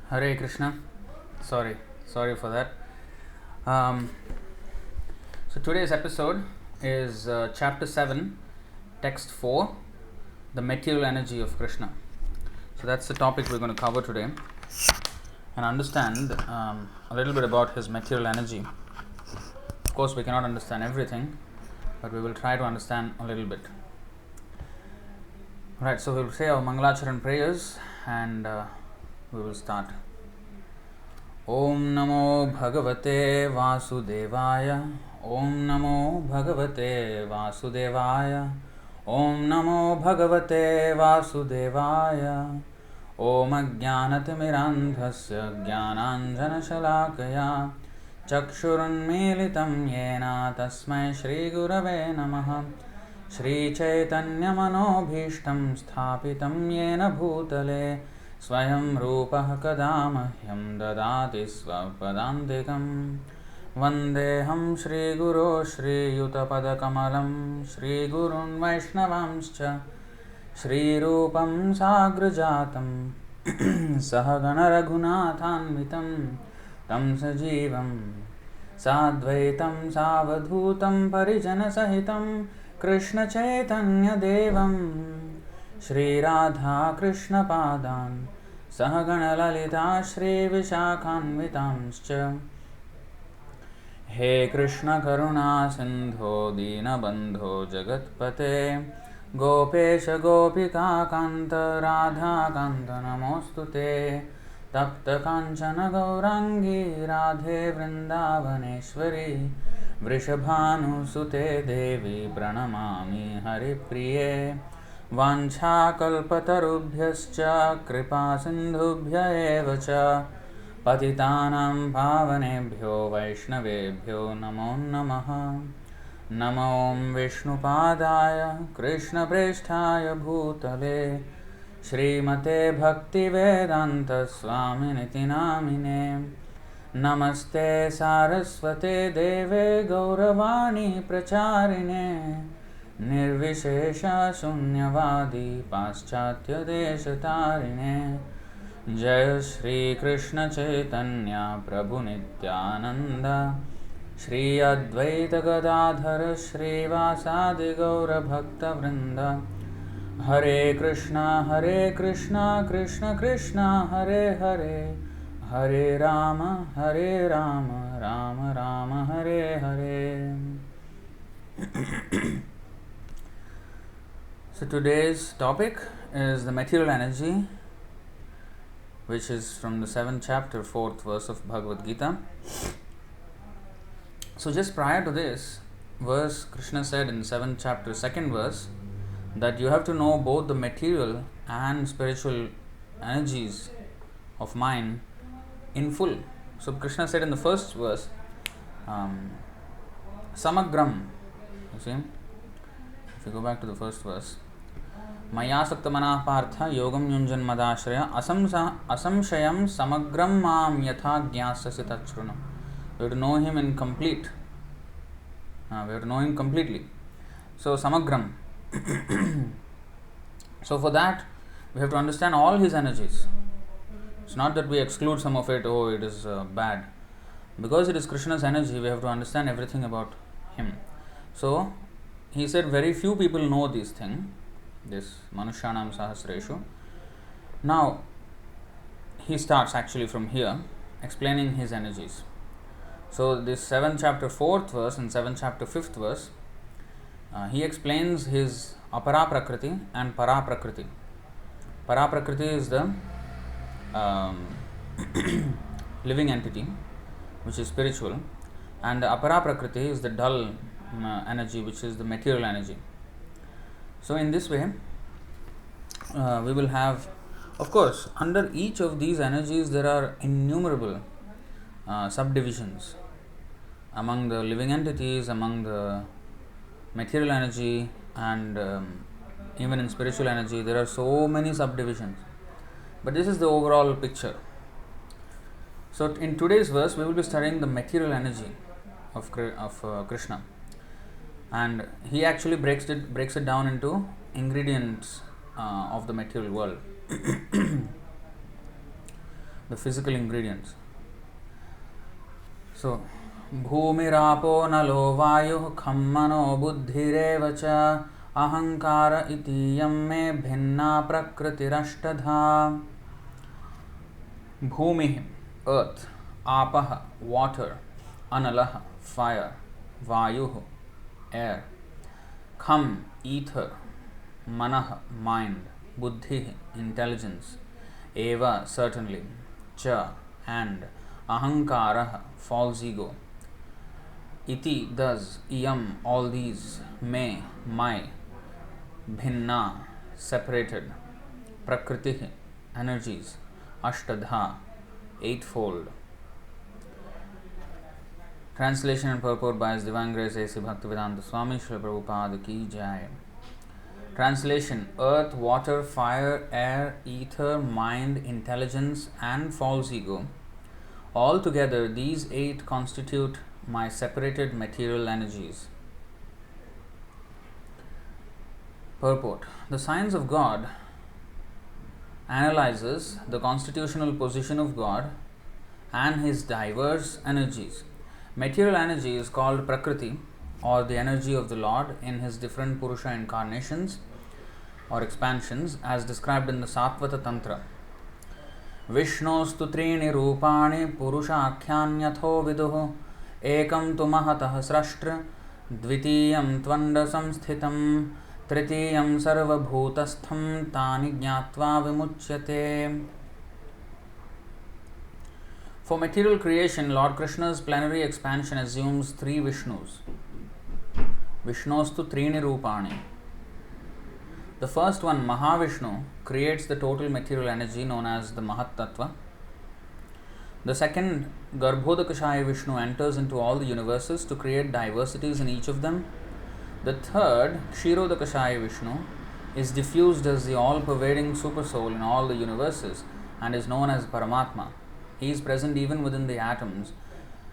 Hare Krishna. Sorry for that. Um, so today's episode is chapter 7, text 4, the material energy of Krishna. So that's the topic we're going to cover today and understand a little bit about his material energy. Of course, we cannot understand everything, but we will try to understand a little bit. Right, so we'll say our Mangalacharan prayers and we will start. Om Namo Bhagavate Vasudevaya. Om Namo Bhagavate Vasudevaya. Om Namo Bhagavate Vasudevaya. Om Ajnanatimirandhasya Jnananjanashalakaya Chakshurunmilitam Yena Tasmai Shri Gurave Namaha. Shri Chaitanya Manobhishtam Sthapitam Yena Bhutale Swayam Rupah Kadamahyam Dadati Svapadantikam Vandeham Shri Guru Shri Yutapadakamalam Shri Gurun Vaishnavamscha Shri Rupam Sagrajatam Sahagana Raghunathanvitam Tam Sajivam Sadvaitam Savadhutam Parijana Sahitam Krishna Chaitanya Devam Shri Radha Krishna Padan Sahagana Lalita Shri Vishakhanvitamscha He Krishna Karuna Sindho Dina Bandho Jagatpate Gopesha Gopika Kanta Radha Kanta Namostute Tapta Kanchana Gaurangi Radhe Vrindavaneshwari Vrishabhanu Sute Devi Pranamami Haripriye Vancha Kalpatarubhyascha Kripa Sindhubhya Evacha Patitanam Pavanebhyo Vaishnavebhyo Namo Namaha Namo Om Vishnupadaya Krishna Presthaya Bhutale Srimate Bhaktivedanta Swaminiti Namine Namaste Saraswate Deve Gauravani Pracharine Nirvishesha Sunyavadi Paschatya Deshatarine Jaya Shri Krishna Chaitanya Prabhu Nityananda Shri Advaita Gadadhara Shri Vasadi Gaura Bhakta Vrinda Hare Krishna Krishna Krishna Hare Hare Hare Rama Rama Rama Hare Hare. So today's topic is the material energy, which is from the 7th chapter, 4th verse of Bhagavad-Gita. So just prior to this verse, Krishna said in 7th chapter, 2nd verse, that you have to know both the material and spiritual energies of mind in full. So Krishna said in the first verse, Samagram. You see, if you go back to the first verse, Maya Saktamana Partha Yogam Yunjan Madashraya Asamshayam Samagram Mam Yatha Gyasasi Tachrunam. We have to know him in complete. We have to know him completely. So Samagram. So for that, we have to understand all his energies. It's not that we exclude some of it, it is bad. Because it is Krishna's energy, we have to understand everything about him. So, he said very few people know this thing, this Manushyanam Sahasreshu. Now, he starts actually from here, explaining his energies. So, this 7th chapter 4th verse and 7th chapter 5th verse, he explains his Apara Prakriti and Para Prakriti. Para Prakriti is the living entity, which is spiritual, and the Apara Prakriti is the dull energy, which is the material energy. So in this way, we will have, of course, under each of these energies there are innumerable subdivisions among the living entities, among the material energy, and even in spiritual energy there are so many subdivisions. But this is the overall picture. So in today's verse, we will be studying the material energy of Krishna, and he actually breaks it down into ingredients of the material world. the physical ingredients. So, Bhumirapo nalo vayu kham mano buddhireva cha ahankara iti yamme bhinna prakritirashtadha. Bhumi, earth, apaha, water, analaha, fire, vayuhu, air, kham, ether, manaha, mind, buddhi, intelligence, eva, certainly, cha, and, ahankaraha, false ego, iti, thus, iyam, all these, me, my, bhinna, separated, prakriti, energies, ashtadha, eightfold. Translation and purport by His Divine Grace A.C. Bhaktivedanta Swami Srila Prabhupada Ki Jai. Translation: earth, water, fire, air, ether, mind, intelligence, and false ego. Altogether, these 8 constitute my separated material energies. Purport: the Science of God analyzes the constitutional position of God and His diverse energies. Material energy is called Prakriti, or the energy of the Lord in His different Purusha incarnations or expansions, as described in the Sattvata Tantra. Vishnostu trini rupani purusha akhyanyatho viduhu ekam tu mahatah srashtra dvitiyam tvanda samsthitam tritiyam sarva bhutastham tani jnatva vimuchyate. For material creation, Lord Krishna's plenary expansion assumes 3 Vishnus. Vishnostu trini rupani. The first one, Mahavishnu, creates the total material energy known as the Mahat Tattva. The second, Garbhodakashaya Vishnu, enters into all the universes to create diversities in each of them. The third, Kshirodakashaya Vishnu, is diffused as the all-pervading Supersoul in all the universes and is known as Paramatma. He is present even within the atoms.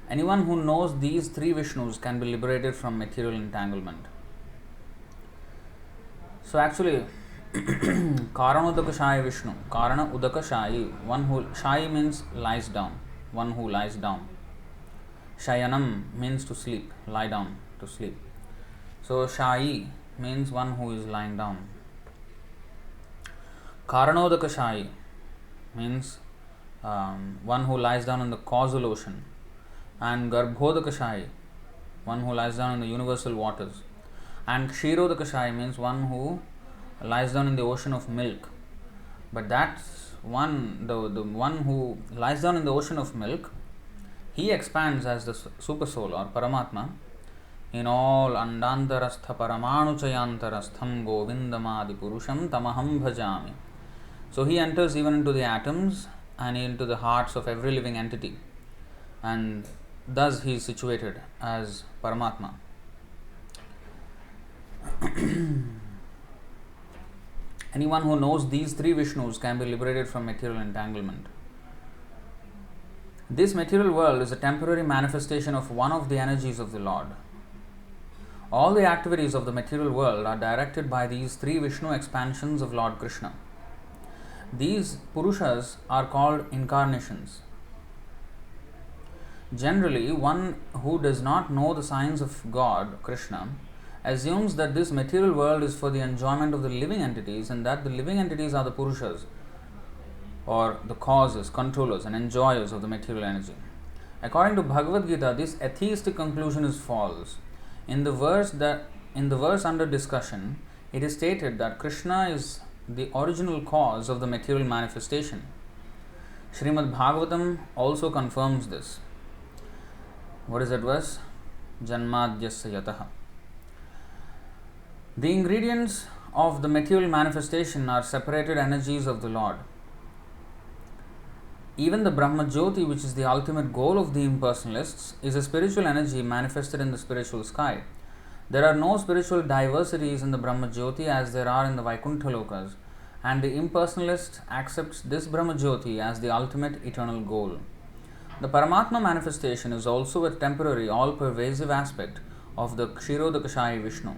Anyone who knows these 3 Vishnus can be liberated from material entanglement. So actually, Karana Udakashaya Vishnu, Karana Udakashayi, one who, Shayi means lies down, one who lies down. Shayanam means to sleep, lie down, to sleep. So Shayi means one who is lying down. Karanodakashayi means one who lies down in the causal ocean. And Garbhodakashayi, one who lies down in the universal waters. And Kshirodakashayi means one who lies down in the ocean of milk. But that's one, the one who lies down in the ocean of milk, he expands as the Super Soul or Paramatma in all Andantarastha Paramanu Chayantarastham Govindamadi Purusham Tamaham Bhajami. So he enters even into the atoms and into the hearts of every living entity, and thus he is situated as Paramatma. Anyone who knows these 3 Vishnus can be liberated from material entanglement. This material world is a temporary manifestation of one of the energies of the Lord. All the activities of the material world are directed by these 3 Vishnu expansions of Lord Krishna. These Purushas are called incarnations. Generally, one who does not know the science of God, Krishna, assumes that this material world is for the enjoyment of the living entities and that the living entities are the Purushas, or the causes, controllers and enjoyers of the material energy. According to Bhagavad-Gita, this atheistic conclusion is false. In the verse under discussion, it is stated that Krishna is the original cause of the material manifestation. Srimad Bhagavatam also confirms this. What is that verse? Janmadhyasya yataha. The ingredients of the material manifestation are separated energies of the Lord. Even the Brahma Jyoti, which is the ultimate goal of the impersonalists, is a spiritual energy manifested in the spiritual sky. There are no spiritual diversities in the Brahma Jyoti as there are in the Vaikuntha Lokas, and the impersonalist accepts this Brahma Jyoti as the ultimate eternal goal. The Paramatma manifestation is also a temporary, all-pervasive aspect of the Kshirodakashayi Vishnu.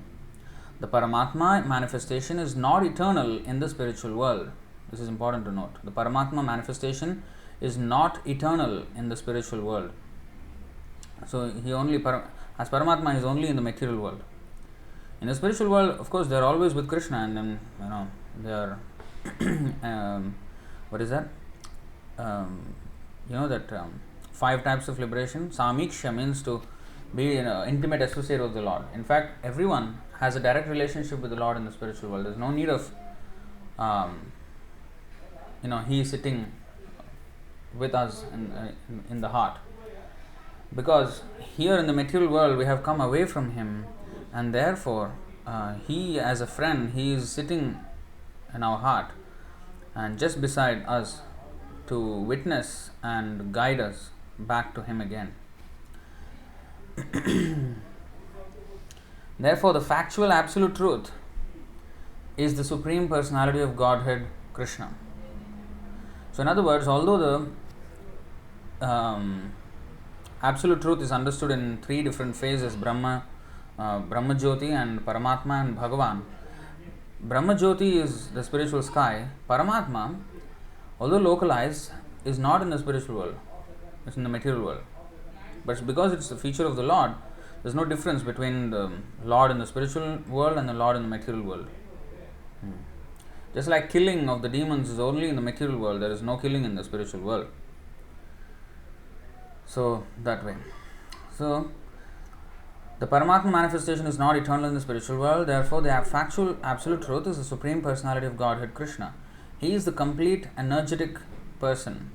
The Paramatma manifestation is not eternal in the spiritual world. This is important to note. The Paramatma manifestation is not eternal in the spiritual world. So he only, as Paramatma, is only in the material world. In the spiritual world, of course, they are always with Krishna, and then they are what is that? That 5 types of liberation. Samiksha means to be intimate associate with the Lord. In fact, everyone has a direct relationship with the Lord in the spiritual world. There's no need of he is sitting with us in the heart, because here in the material world we have come away from him, and therefore he, as a friend, he is sitting in our heart and just beside us to witness and guide us back to him again. Therefore, the factual absolute truth is the Supreme Personality of Godhead, Krishna. So, in other words, although the absolute truth is understood in 3 different phases: Brahma, Brahma Jyoti, and Paramatma and Bhagavan. Brahma Jyoti is the spiritual sky. Paramatma, although localized, is not in the spiritual world, it's in the material world. But because it's a feature of the Lord, there's no difference between the Lord in the spiritual world and the Lord in the material world. Just like killing of the demons is only in the material world, there is no killing in the spiritual world. So, that way. So, the Paramatma manifestation is not eternal in the spiritual world. Therefore, the factual absolute truth is the Supreme Personality of Godhead, Krishna. He is the complete energetic person,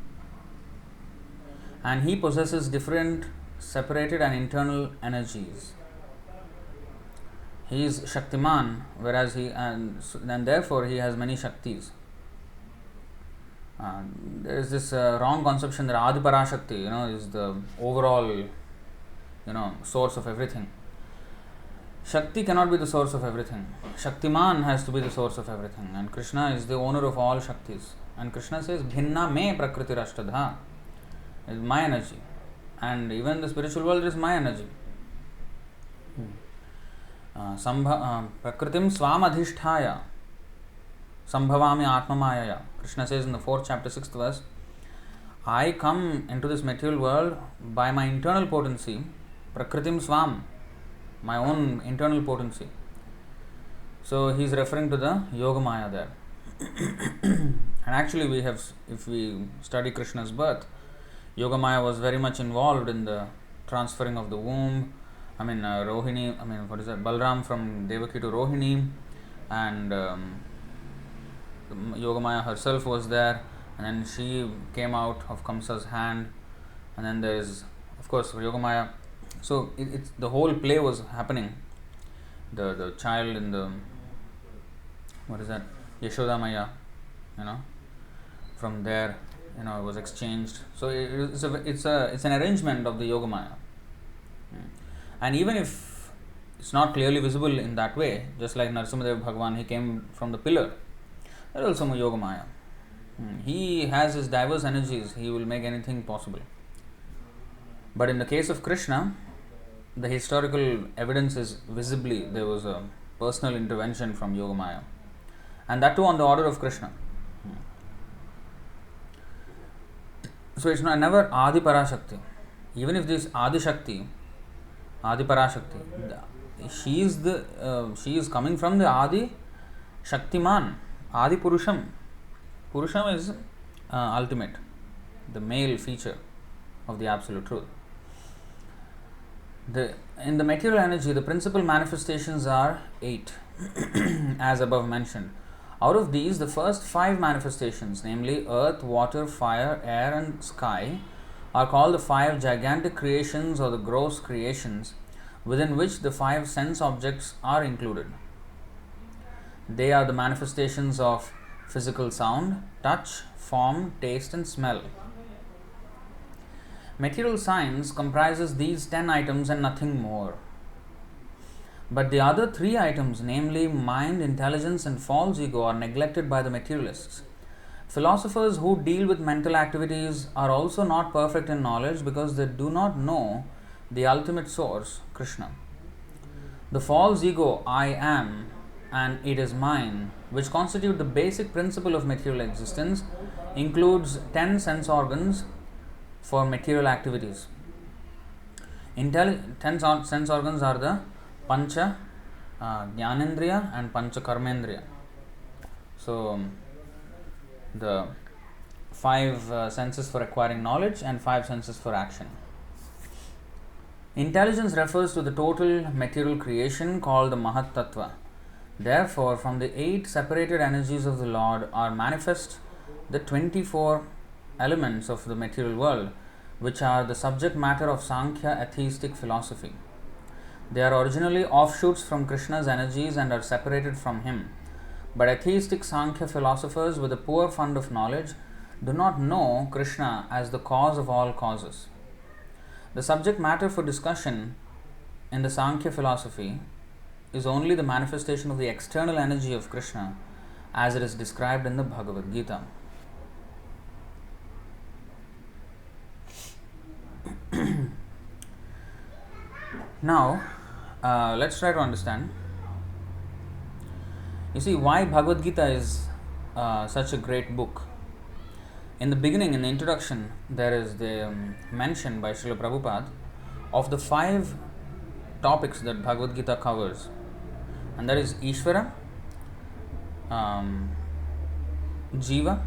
and he possesses different separated and internal energies. He is Shaktiman, whereas and therefore he has many Shaktis. There is this wrong conception that Adiparashakti, is the overall, source of everything. Shakti cannot be the source of everything. Shaktiman has to be the source of everything, and Krishna is the owner of all Shaktis. And Krishna says, Bhinna me Prakriti Rashtadha, is my energy. And even the spiritual world is my energy. Prakritim swam adhisthaya sambhavami atmamayaya. Krishna says in the 4th chapter, 6th verse, I come into this material world by my internal potency, Prakritim swam, my own internal potency. So he is referring to the Yogamaya there. And actually if we study Krishna's birth, Yogamaya was very much involved in the transferring of the womb. Balram from Devaki to Rohini, and Yogamaya herself was there, and then she came out of Kamsa's hand, and then there is, of course, Yogamaya. So it's the whole play was happening. The child in the Yashodamaya, from there, it was exchanged. So it's an arrangement of the Yogamaya. And even if it's not clearly visible in that way, just like Narasimhadev Bhagavan, he came from the pillar, there is also Yogamaya. He has his diverse energies, he will make anything possible. But in the case of Krishna, the historical evidence is visibly there was a personal intervention from Yogamaya, and that too on the order of Krishna. So it's never Adi Parashakti. Even if this Adi Shakti, Adi Parashakti, she is coming from the Adi Shaktiman, Adi Purusham. Purusham is ultimate, the male feature of the absolute truth. In the material energy, the principal manifestations are 8, as above mentioned. Out of these, the first 5 manifestations, namely earth, water, fire, air and sky, are called the 5 gigantic creations or the gross creations, within which the 5 sense objects are included. They are the manifestations of physical sound, touch, form, taste and smell. Material science comprises these 10 items and nothing more. But the other 3 items, namely mind, intelligence and false ego, are neglected by the materialists. Philosophers who deal with mental activities are also not perfect in knowledge because they do not know the ultimate source, Krishna. The false ego, I am and it is mine, which constitute the basic principle of material existence, includes 10 sense organs for material activities. 10 sense organs are the Pancha Jnanendriya and Pancha Karmendriya. So, the 5 senses for acquiring knowledge and 5 senses for action. Intelligence refers to the total material creation called the Mahat Tattva. Therefore, from the 8 separated energies of the Lord are manifest the 24 elements of the material world, which are the subject matter of Sankhya atheistic philosophy. They are originally offshoots from Krishna's energies and are separated from him. But atheistic Sankhya philosophers with a poor fund of knowledge do not know Krishna as the cause of all causes. The subject matter for discussion in the Sankhya philosophy is only the manifestation of the external energy of Krishna as it is described in the Bhagavad-Gita. Now, let's try to understand. You see, why Bhagavad-Gita is such a great book. In the beginning, in the introduction, there is the mention by Srila Prabhupada of the 5 topics that Bhagavad-Gita covers, and that is Ishvara, Jiva,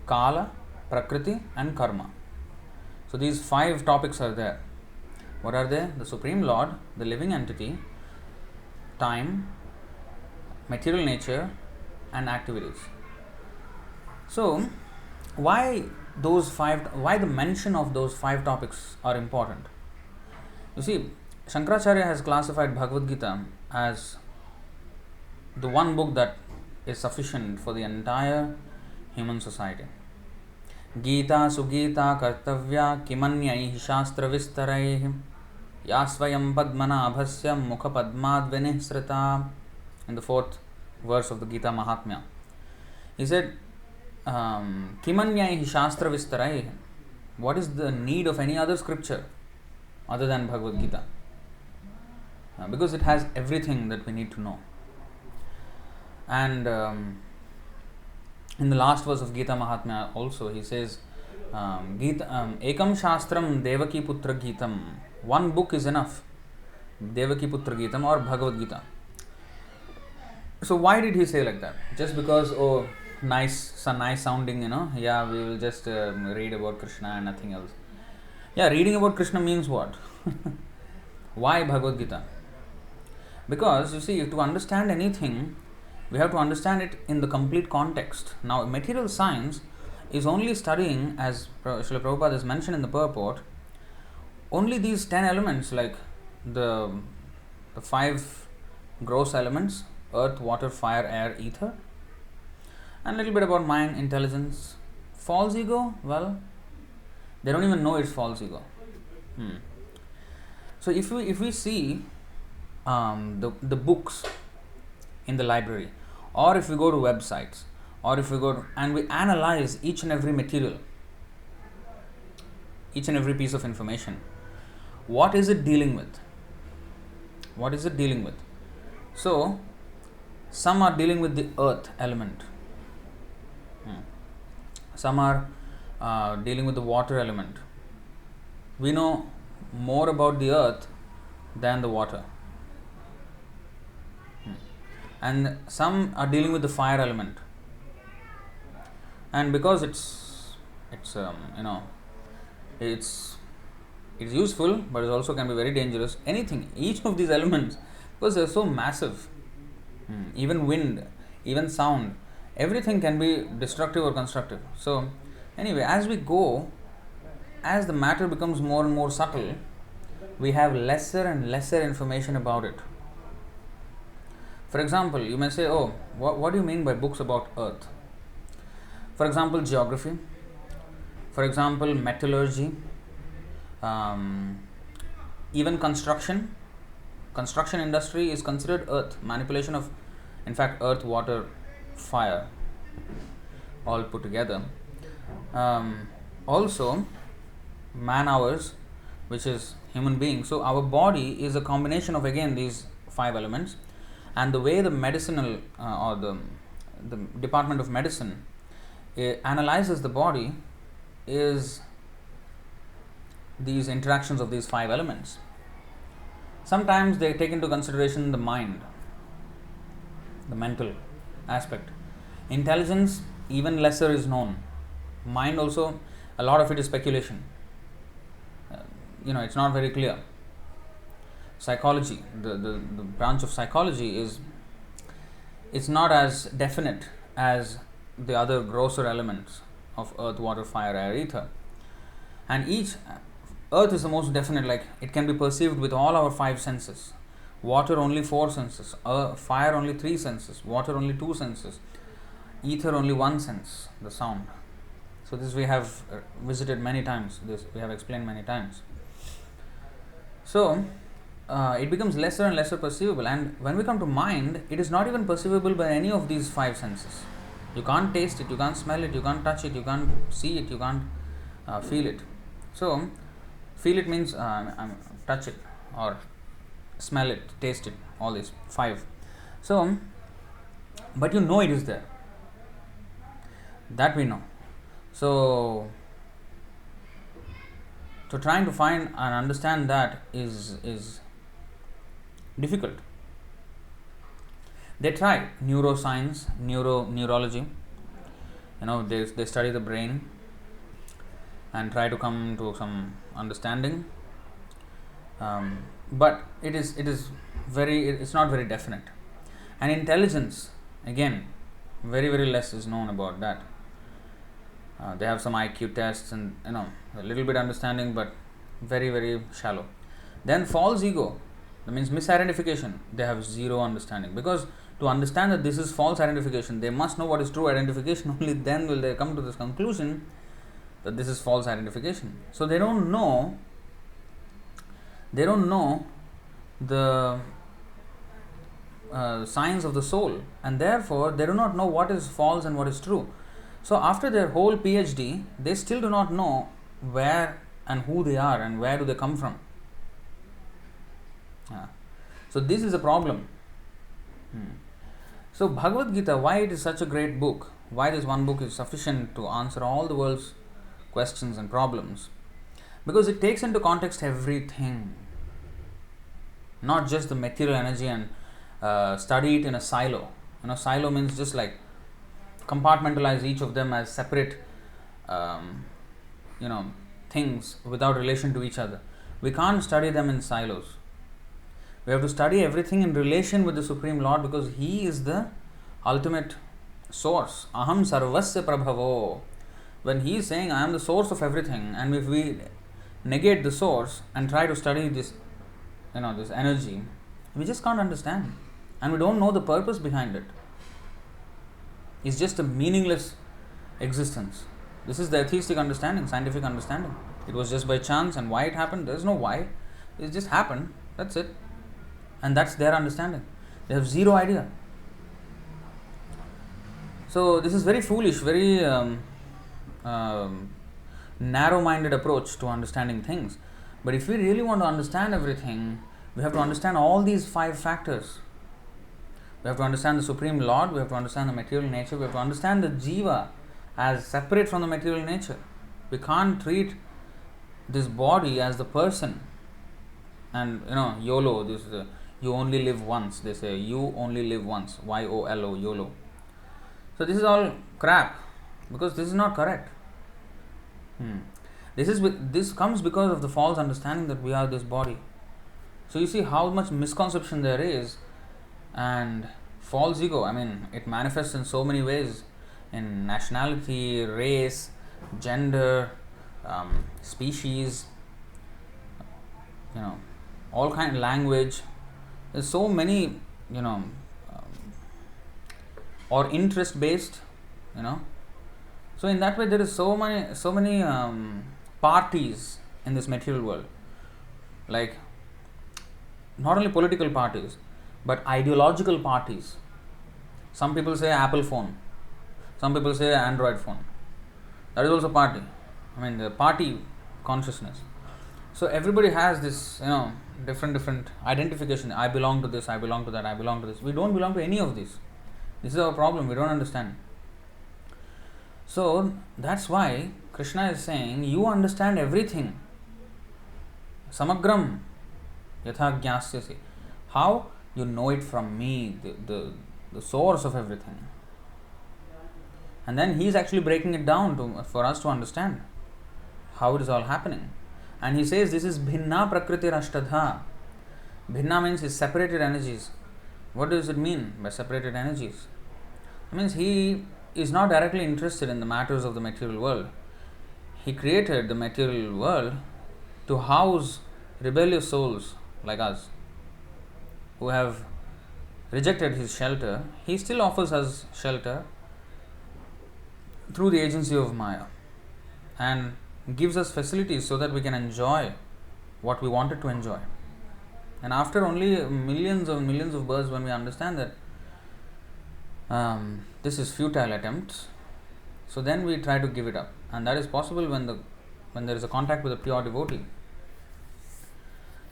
Kala, Prakriti and Karma. So these 5 topics are there. What are they? The Supreme Lord, the living entity, time, material nature and activities. So why the mention of those 5 topics are important? You see, Shankaracharya has classified Bhagavad-Gita as the one book that is sufficient for the entire human society. Gita sugita kartavya kimanyaihi shastra vistaraihi yasvayam padmanabhasya mukha padmad vinisrita. In the 4th verse of the Gita Mahatmya, he said, Kimanyaihi shastra vistaraihi. What is the need of any other scripture other than Bhagavad-Gita? Because it has everything that we need to know. And in the last verse of Gita Mahatmya also he says, Ekam Shastram Devaki Putra Gitam. One book is enough. Devaki Putra Gitam or Bhagavad-Gita. So why did he say like that? Just because, nice sounding, we will just read about Krishna and nothing else. Yeah, reading about Krishna means what? Why Bhagavad-Gita? Because, you see, to understand anything, we have to understand it in the complete context. Now, material science is only studying, as Srila Prabhupada has mentioned in the purport, only these 10 elements, like the 5 gross elements, earth, water, fire, air, ether, and a little bit about mind, intelligence. False ego, well, they don't even know it's false ego. So if we see the books in the library, or if we go to websites, or if we go to, and we analyze each and every material, each and every piece of information, what is it dealing with? What is it dealing with? So, some are dealing with the earth element. Some are dealing with the water element. We know more about the earth than the water. And some are dealing with the fire element. And because it's useful, but it also can be very dangerous. Anything, each of these elements, because they're so massive, even wind, even sound, everything can be destructive or constructive. So anyway, as the matter becomes more and more subtle, we have lesser and lesser information about it. For example, you may say, what do you mean by books about earth? For example, geography. For example, metallurgy. Even construction. Construction industry is considered earth. Manipulation of, in fact, earth, water, fire, all put together. Also, man hours, which is human beings. So our body is a combination of, again, these 5 elements. And the way the medicinal or the the Department of Medicine analyzes the body is these interactions of these 5 elements. Sometimes they take into consideration the mind, the mental aspect. Intelligence, even lesser is known. Mind also, a lot of it is speculation. It's not very clear. Psychology, the branch of psychology it's not as definite as the other grosser elements of earth, water, fire, air, ether. And earth is the most definite, like it can be perceived with all our 5 senses. Water only 4 senses, fire only 3 senses, water only 2 senses, ether only 1 sense, the sound. So this we have visited many times, this we have explained many times. So it becomes lesser and lesser perceivable, and when we come to mind, it is not even perceivable by any of these 5 senses. You can't taste it, you can't smell it, you can't touch it, you can't see it, you can't feel it. So feel it means touch it or smell it, taste it, all these 5. So, but it is there. That we know. So trying to find and understand that is difficult. They try neuroscience, neurology. They study the brain and try to come to some understanding. But it's not very definite. And intelligence, again, very, very less is known about that. They have some IQ tests and a little bit understanding, but very, very shallow. Then false ego, that means misidentification. They have zero understanding, because to understand that this is false identification, they must know what is true identification. Only then will they come to this conclusion that this is false identification. So they don't know the signs of the soul, and therefore they do not know what is false and what is true. So after their whole PhD, they still do not know where and who they are and where do they come from. So this is a problem. So Bhagavad-Gita, why it is such a great book? Why this one book is sufficient to answer all the world's questions and problems? Because it takes into context everything, not just the material energy, and study it in a silo. Silo means just like compartmentalize each of them as separate things without relation to each other. We can't study them in silos. We have to study everything in relation with the Supreme Lord, because He is the ultimate source. Aham sarvasya prabhavo. When He is saying I am the source of everything, and if we negate the source and try to study this energy, we just can't understand, and we don't know the purpose behind it. It's just a meaningless existence. This is the atheistic understanding, scientific understanding. It was just by chance, and why it happened, there's no why. It just happened, that's it. And that's their understanding. They have zero idea. So this is very foolish, very narrow-minded approach to understanding things. But if we really want to understand everything, we have to understand all these 5 factors. We have to understand the Supreme Lord, we have to understand the material nature, we have to understand the Jiva as separate from the material nature. We can't treat this body as the person. And YOLO, this is you only live once. They say you only live once. YOLO, YOLO. So this is all crap, because this is not correct. This comes because of the false understanding that we are this body. So you see how much misconception there is, and false ego. It manifests in so many ways, in nationality, race, gender, species, all kind of language. There's so many, or interest based, So in that way, there is so many parties in this material world, like not only political parties, but ideological parties. Some people say Apple phone, some people say Android phone. That is also party. The party consciousness. So everybody has this, different identification. I belong to this, I belong to that, I belong to this. We don't belong to any of these. This is our problem, we don't understand. So that's why Krishna is saying, you understand everything. Samagram yatha jnasyasi. How? You know it from me, the source of everything. And then he is actually breaking it down for us to understand how it is all happening. And he says this is bhinna prakriti ashtadha. Bhinna means his separated energies. What does it mean by separated energies? It means he is not directly interested in the matters of the material world. He created the material world to house rebellious souls like us who have rejected his shelter. He still offers us shelter through the agency of Maya and gives us facilities so that we can enjoy what we wanted to enjoy. And after only millions of births, when we understand that this is futile attempts, so then we try to give it up, and that is possible when there is a contact with a pure devotee.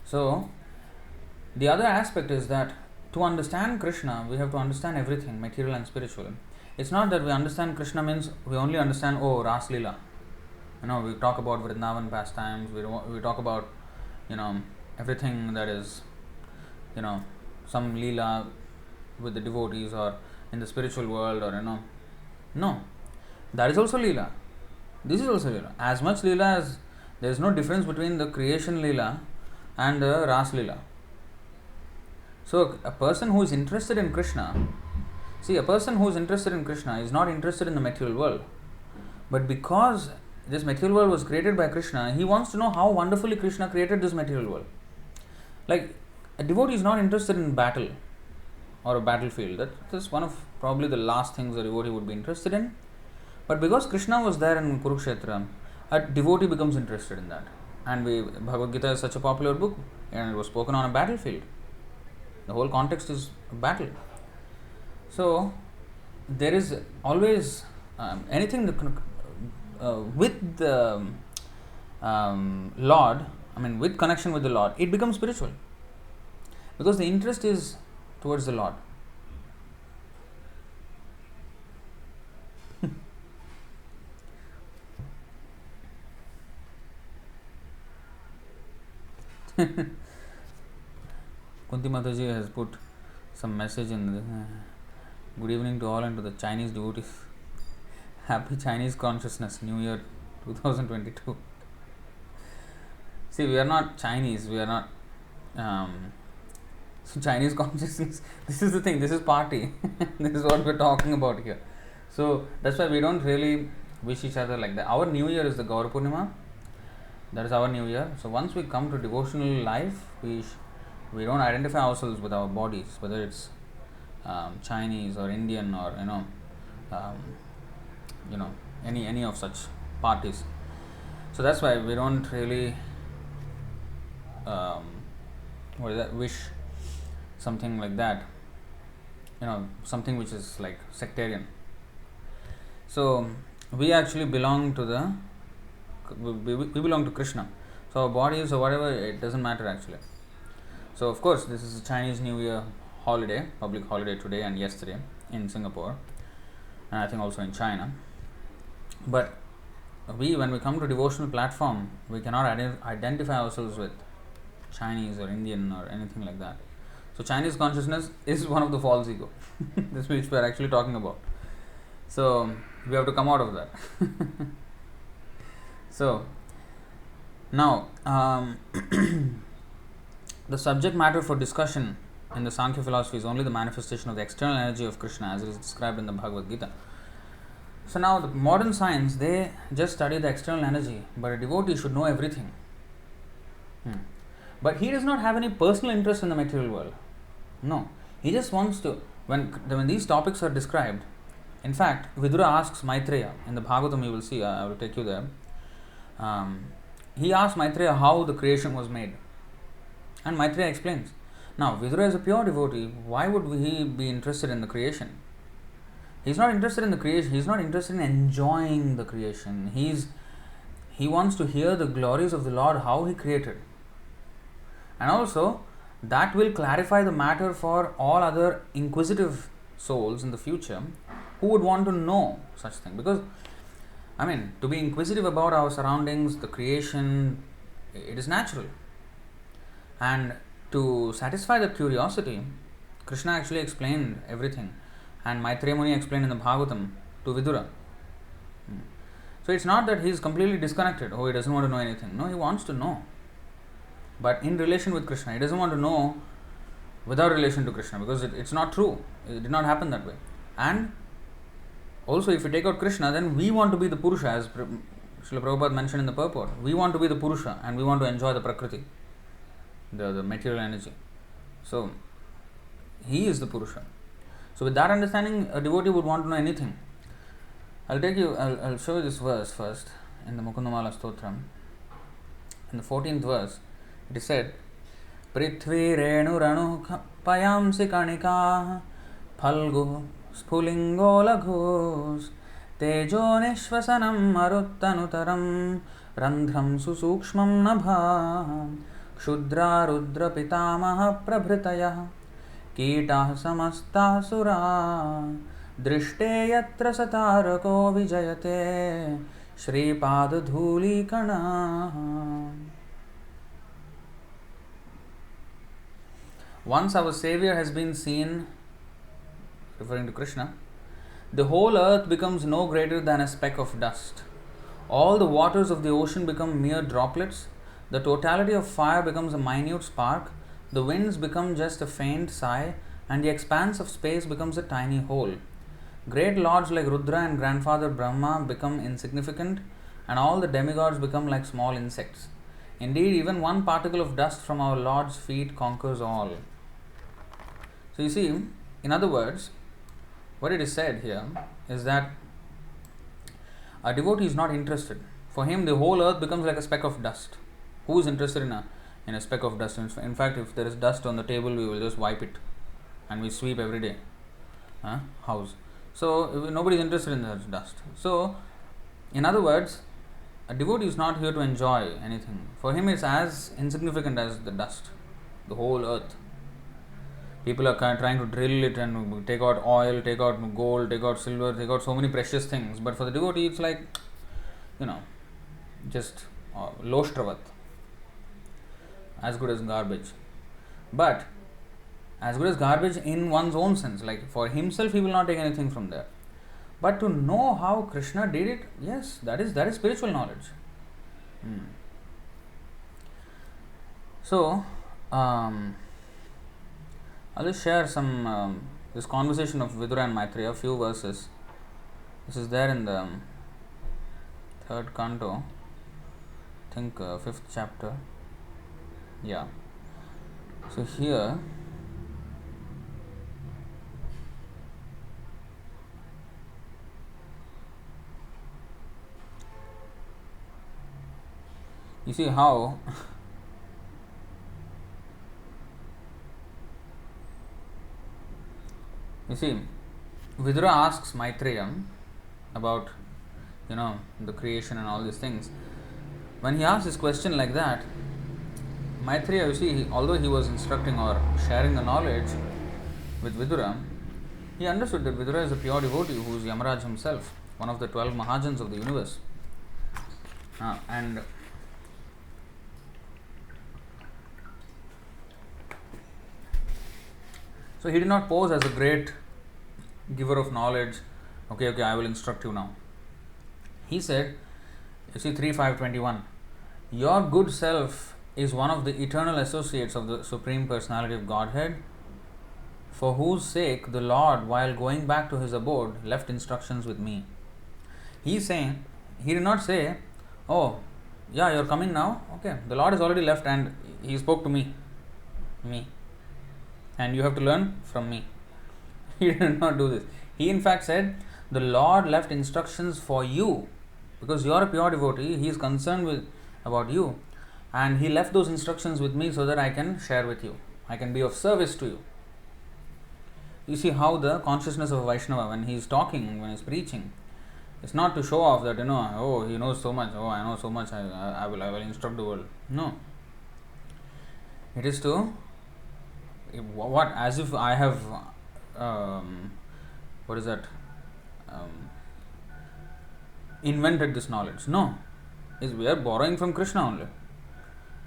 So the other aspect is that to understand Krishna, we have to understand everything, material and spiritual. It's not that we understand Krishna means we only understand, oh, Ras Leela. We talk about Vrindavan pastimes, we talk about, everything that is, some Leela with the devotees or in the spiritual world, or, No. That is also Leela. This is also Leela. As much Leela as there is no difference between the creation Leela and the Ras Leela. So a person who is interested in Krishna, a person who is interested in Krishna is not interested in the material world. But because this material world was created by Krishna, he wants to know how wonderfully Krishna created this material world. Like, a devotee is not interested in battle or a battlefield. That is one of probably the last things a devotee would be interested in. But because Krishna was there in Kurukshetra, a devotee becomes interested in that. And Bhagavad-Gita is such a popular book, and it was spoken on a battlefield. The whole context is a battle. So there is always anything with the Lord, with connection with the Lord, it becomes spiritual. Because the interest is towards the Lord. Kunti Mataji has put some message in the good evening to all and to the Chinese devotees. Happy Chinese Consciousness, New Year 2022. See, we are not Chinese, we are not Chinese consciousness. This is the thing, this is party. This is what we are talking about here. So that's why we don't really wish each other like that. Our New Year is the Gaur Purnima. That is our New Year. So once we come to devotional life, we don't identify ourselves with our bodies, whether it's Chinese or Indian or any of such parties. So that's why we don't really wish something like that, something which is like sectarian. So we actually belong to we belong to Krishna. So our bodies or whatever, it doesn't matter actually. So of course this is a Chinese New Year holiday, public holiday today and yesterday in Singapore, and I think also in China. But when we come to devotional platform, we cannot identify ourselves with Chinese or Indian or anything like that. So Chinese consciousness is one of the false ego. This which we are actually talking about. So we have to come out of that. So now the subject matter for discussion in the Sankhya philosophy is only the manifestation of the external energy of Krishna as it is described in the Bhagavad-Gita. So now the modern science, they just study the external energy, but a devotee should know everything. But he does not have any personal interest in the material world. No, he just wants to, when these topics are described, in fact, Vidura asks Maitreya, in the Bhagavatam you will see, I will take you there. He asks Maitreya how the creation was made. And Maitreya explains. Now, Vidura is a pure devotee. Why would he be interested in the creation? He's not interested in the creation. He's not interested in enjoying the creation. He wants to hear the glories of the Lord, how He created. And also, that will clarify the matter for all other inquisitive souls in the future who would want to know such thing. Because, to be inquisitive about our surroundings, the creation, it is natural. And to satisfy that curiosity, Krishna actually explained everything. And Maitreya Muni explained in the Bhagavatam to Vidura. So it's not that he is completely disconnected. Oh, he doesn't want to know anything. No, he wants to know. But in relation with Krishna. He doesn't want to know without relation to Krishna, because it's not true. It did not happen that way. And also, if we take out Krishna, then we want to be the Purusha, as Srila Prabhupada mentioned in the purport. We want to be the Purusha and we want to enjoy the Prakriti, the material energy. So, he is the Purusha. So, with that understanding, a devotee would want to know anything. I'll show you this verse first in the Mukundamala Stotram. In the 14th verse, it is said, Prithvi Renu Ranu Payamsi Kanika Phalgu Spulingo Laghus Tejo Nishvasanam Maruttanutaram Randhram Susukshmam Nabha Kshudra Rudra Pitamaha Prabhritaya Kitah Samasta Sura Drishte Yatra Satarako Vijayate Shri Padadhuli Kana. Once our Savior has been seen, referring to Krishna, the whole earth becomes no greater than a speck of dust. All the waters of the ocean become mere droplets. The totality of fire becomes a minute spark. The winds become just a faint sigh, and the expanse of space becomes a tiny hole. Great lords like Rudra and Grandfather Brahma become insignificant, and all the demigods become like small insects. Indeed, even one particle of dust from our Lord's feet conquers all. So you see, in other words, what it is said here is that a devotee is not interested. For him, the whole earth becomes like a speck of dust. Who is interested in a speck of dust? In fact, if there is dust on the table, we will just wipe it, and we sweep every day house. So nobody is interested in that dust. So, in other words, a devotee is not here to enjoy anything. For him, it's as insignificant as the dust, the whole earth. People are trying to drill it and take out oil, take out gold, take out silver, take out so many precious things. But for the devotee, it's like, just loshtravat, as good as garbage. But as good as garbage in one's own sense. Like for himself, he will not take anything from there. But to know how Krishna did it, yes, that is spiritual knowledge. So, I'll just share some this conversation of Vidura and Maitreya, a few verses. This is there in the 3rd canto, I think 5th chapter. Yeah. So here, you see how Vidura asks Maitreya about the creation and all these things. When he asks this question like that, Maitreya, although he was instructing or sharing the knowledge with Vidura, he understood that Vidura is a pure devotee who is Yamaraj himself, one of the 12 Mahajans of the universe. And so he did not pose as a great giver of knowledge. Okay, I will instruct you now. He said, 3.5.21, your good self is one of the eternal associates of the Supreme Personality of Godhead, for whose sake the Lord, while going back to his abode, left instructions with me. He is saying, he did not say, oh, yeah, you're coming now. Okay, the Lord has already left and he spoke to me. And you have to learn from me. He did not do this. He in fact said, the Lord left instructions for you, because you are a pure devotee. He is concerned about you, and he left those instructions with me so that I can share with you. I can be of service to you. You see how the consciousness of a Vaishnava, when he is talking, when he is preaching, it's not to show off that oh, he knows so much. Oh, I know so much. I will instruct the world. No. It is to as if I have what is that, invented this knowledge. No, we are borrowing from Krishna only.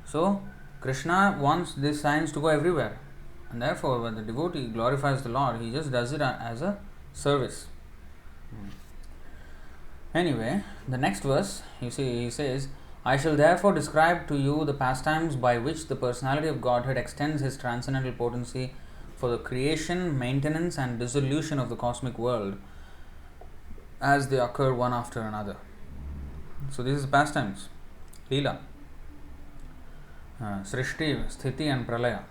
So Krishna wants this science to go everywhere, and therefore when the devotee glorifies the Lord, he just does it as a service. Anyway, the next verse, you see, he says, I shall therefore describe to you the pastimes by which the personality of Godhead extends his transcendental potency for the creation, maintenance and dissolution of the cosmic world as they occur one after another. So this is pastimes, Leela, Srishti, Sthiti and Pralaya.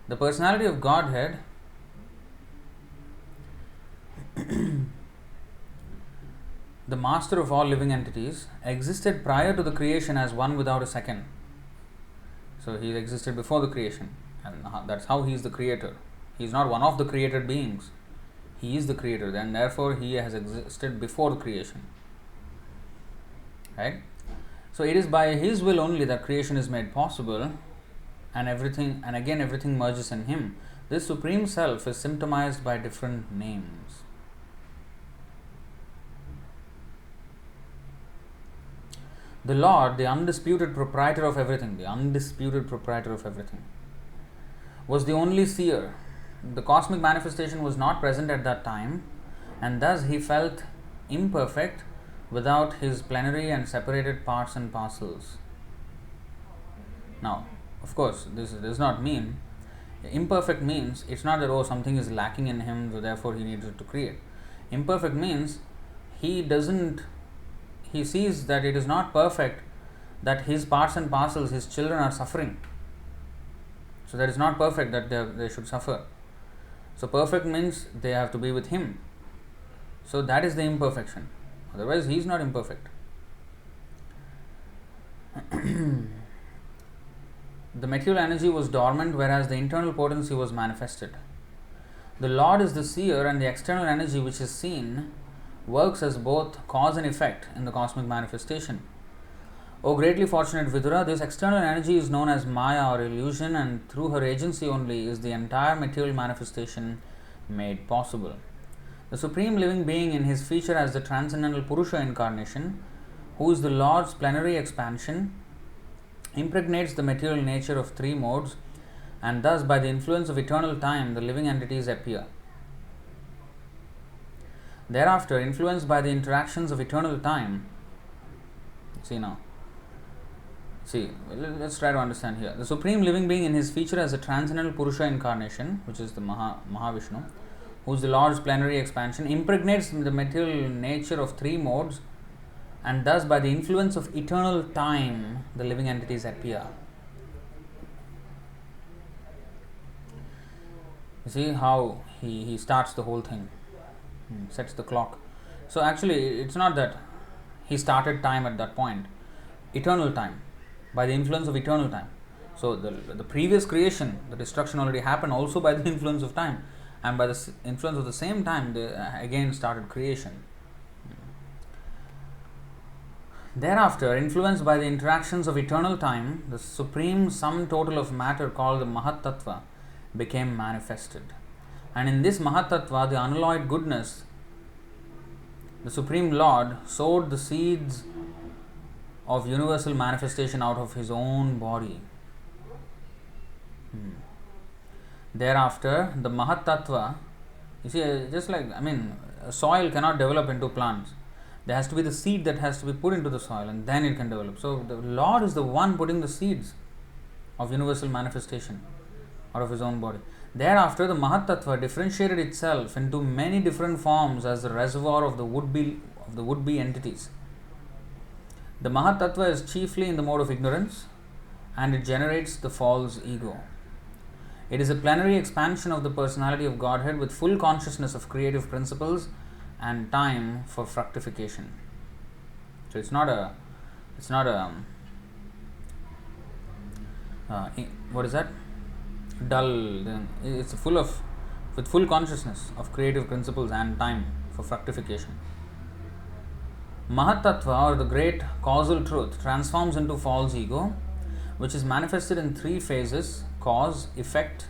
The personality of Godhead the master of all living entities, existed prior to the creation as one without a second. So he existed before the creation, and that's how he is the creator. He is not one of the created beings. He is the creator, and therefore he has existed before the creation. Right? So it is by his will only that creation is made possible, and everything merges in him. This supreme self is symptomized by different names. The Lord, the undisputed proprietor of everything, was the only seer. The cosmic manifestation was not present at that time, and thus he felt imperfect without his plenary and separated parts and parcels. Now, of course, this does not mean, imperfect means, it's not that something is lacking in him, so therefore he needs to create. Imperfect means he sees that it is not perfect, that his parts and parcels, his children are suffering. So that is not perfect that they should suffer. So perfect means they have to be with him. So that is the imperfection. Otherwise he is not imperfect. The material energy was dormant, whereas the internal potency was manifested. The Lord is the seer, and the external energy which is seen works as both cause and effect in the cosmic manifestation. O greatly fortunate Vidura, this external energy is known as Maya or illusion, and through her agency only is the entire material manifestation made possible. The Supreme Living Being, in his feature as the transcendental Purusha incarnation, who is the Lord's plenary expansion, impregnates the material nature of three modes, and thus by the influence of eternal time the living entities appear. Thereafter, influenced by the interactions of eternal time, let's try to understand here. The Supreme Living Being, in his feature as a transcendental Purusha incarnation, which is the Mahavishnu, who is the Lord's plenary expansion, impregnates the material nature of three modes, and thus by the influence of eternal time the living entities appear. You see how he starts the whole thing, sets the clock. So actually it's not that he started time at that point, eternal time, by the influence of eternal time. So the previous creation, the destruction already happened also by the influence of time, and by the influence of the same time they again started creation. Thereafter, influenced by the interactions of eternal time, the supreme sum total of matter called the Mahat Tattva became manifested. And in this Mahat Tattva, the unalloyed goodness, the Supreme Lord sowed the seeds of universal manifestation out of his own body. Thereafter, the Mahat Tattva, you see, just like, soil cannot develop into plants. There has to be the seed that has to be put into the soil, and then it can develop. So the Lord is the one putting the seeds of universal manifestation out of his own body. Thereafter, the Mahat Tattva differentiated itself into many different forms as the reservoir of the would-be entities. The Mahat Tattva is chiefly in the mode of ignorance, and it generates the false ego. It is a plenary expansion of the personality of Godhead with full consciousness of creative principles and time for fructification. So it's not a what is that? Dull. It's with full consciousness of creative principles and time for fructification. Mahat Tattva, or the great causal truth, transforms into false ego, which is manifested in three phases: cause, effect,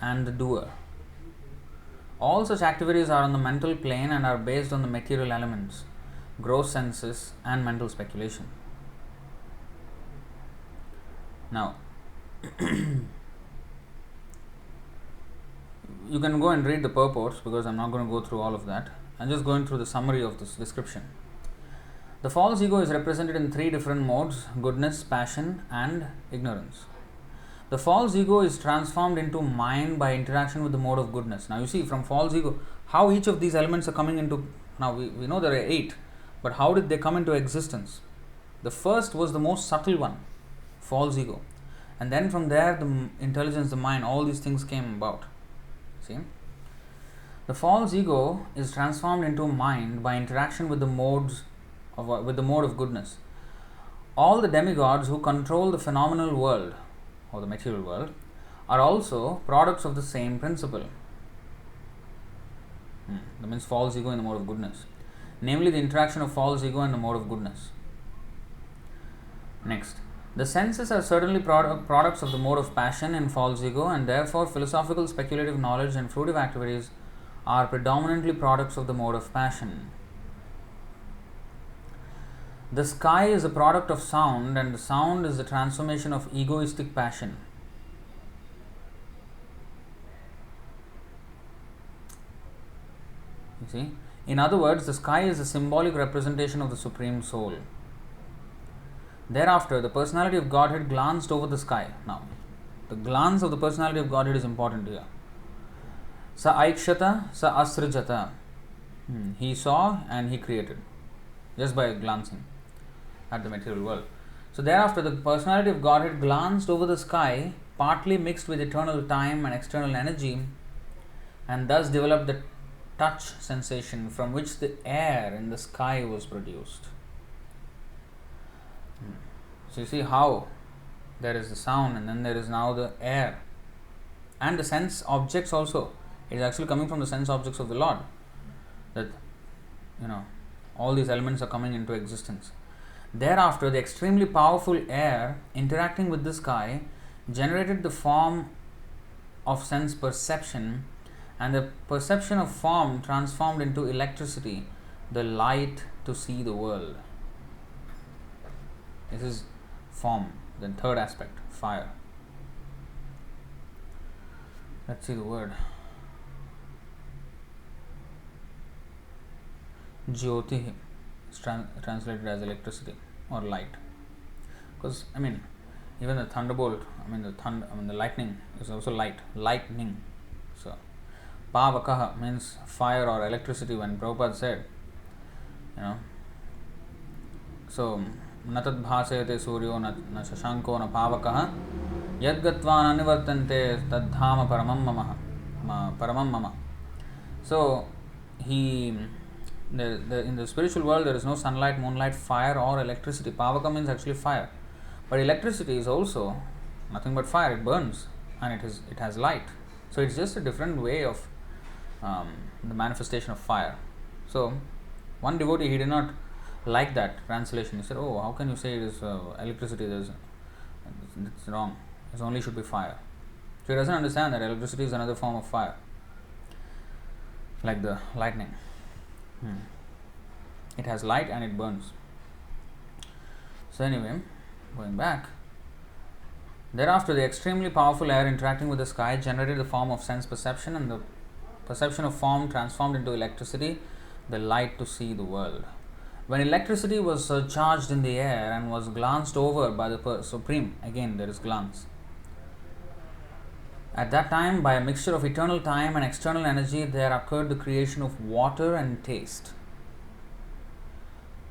and the doer. All such activities are on the mental plane and are based on the material elements, gross senses, and mental speculation. Now, you can go and read the purports because I'm not going to go through all of that. I'm just going through the summary of this description. The false ego is represented in three different modes: goodness, passion, and ignorance. The false ego is transformed into mind by interaction with the mode of goodness. Now you see from false ego how each of these elements are coming into. Now we know there are 8, but how did they come into existence? The first was the most subtle one, false ego, and then from there the intelligence, the mind, all these things came about. See, the false ego is transformed into mind by interaction with the mode of goodness. All the demigods who control the phenomenal world or the material world are also products of the same principle. That means false ego in the mode of goodness, namely the interaction of false ego and the mode of goodness. Next, the senses are certainly products of the mode of passion in false ego, and therefore philosophical, speculative knowledge and fruitive activities are predominantly products of the mode of passion. The sky is a product of sound, and the sound is the transformation of egoistic passion. You see? In other words, the sky is a symbolic representation of the Supreme Soul. Thereafter, the personality of Godhead glanced over the sky. Now, the glance of the personality of Godhead is important here. Sa aikshata, sa asrijata. He saw and he created, just by glancing at the material world. So thereafter, the personality of Godhead glanced over the sky, partly mixed with eternal time and external energy, and thus developed the touch sensation from which the air in the sky was produced. So you see how there is the sound and then there is now the air. And the sense objects also. It is actually coming from the sense objects of the Lord. That, all these elements are coming into existence. Thereafter, the extremely powerful air interacting with the sky generated the form of sense perception, and the perception of form transformed into electricity, the light to see the world. This is form, the third aspect, fire. Let's see the word. Jyoti is translated as electricity or light. Because even the thunderbolt, the lightning is also light. Lightning. So Pavakaha means fire or electricity. When Prabhupada said, so natad bhasayate suryo na shashanko na pavakaha yadgatvan anivartante tadhama paramam mama. So in the spiritual world there is no sunlight, moonlight, fire or electricity. Pavaka means actually fire, but electricity is also nothing but fire. It burns and it has light. So it's just a different way of the manifestation of fire. So one devotee, he did not like that translation. He said, "Oh, how can you say it is electricity? It's wrong. It only should be fire." So he doesn't understand that electricity is another form of fire, like the lightning. It has light and it burns. So anyway, going back. Thereafter, the extremely powerful air interacting with the sky generated the form of sense perception, and the perception of form transformed into electricity, the light to see the world. When electricity was surcharged in the air and was glanced over by the Supreme, again there is glance. At that time, by a mixture of eternal time and external energy, there occurred the creation of water and taste.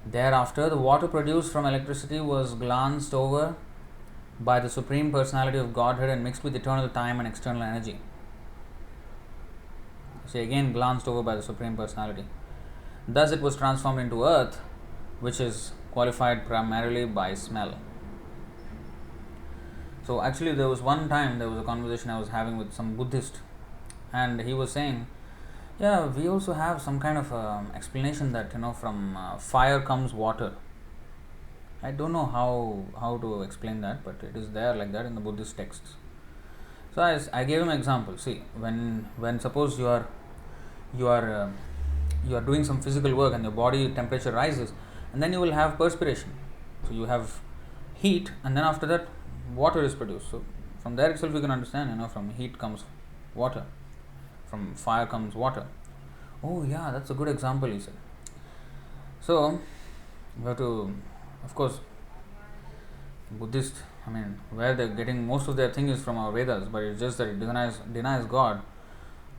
Thereafter, the water produced from electricity was glanced over by the Supreme Personality of Godhead and mixed with eternal time and external energy. See, again glanced over by the Supreme Personality. Thus it was transformed into earth, which is qualified primarily by smell. So actually there was a conversation I was having with some Buddhist, and he was saying, yeah, we also have some kind of explanation that from fire comes water. I don't know how to explain that, but it is there like that in the Buddhist texts. So I gave him an example. See, when suppose you are you are doing some physical work and your body temperature rises, and then you will have perspiration. So you have heat, and then after that water is produced. So from there itself you can understand, from heat comes water, from fire comes water. Oh yeah, that's a good example, he said. So you have to, of course, Buddhist, where they're getting most of their thing is from our Vedas, but it's just that it denies God.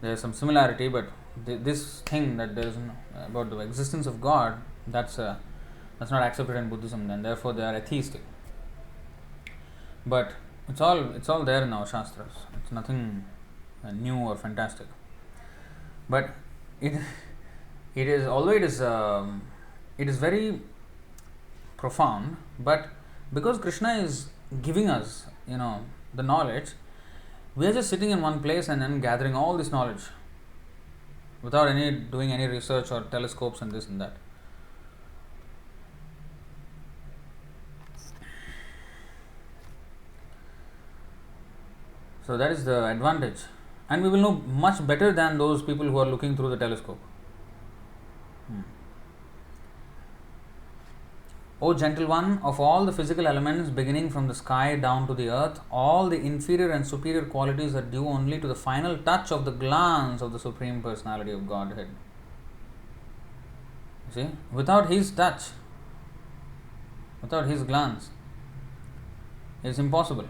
There's some similarity, but this thing that there is about the existence of God, that's not accepted in Buddhism, and therefore they are atheistic. But it's all there in our shastras. It's nothing new or fantastic. But it is, although it is very profound, but because Krishna is giving us, the knowledge, we are just sitting in one place and then gathering all this knowledge without doing any research or telescopes and this and that. So that is the advantage, and we will know much better than those people who are looking through the telescope. O gentle one, of all the physical elements beginning from the sky down to the earth, all the inferior and superior qualities are due only to the final touch of the glance of the Supreme Personality of Godhead. See, without His touch, without His glance, it's impossible.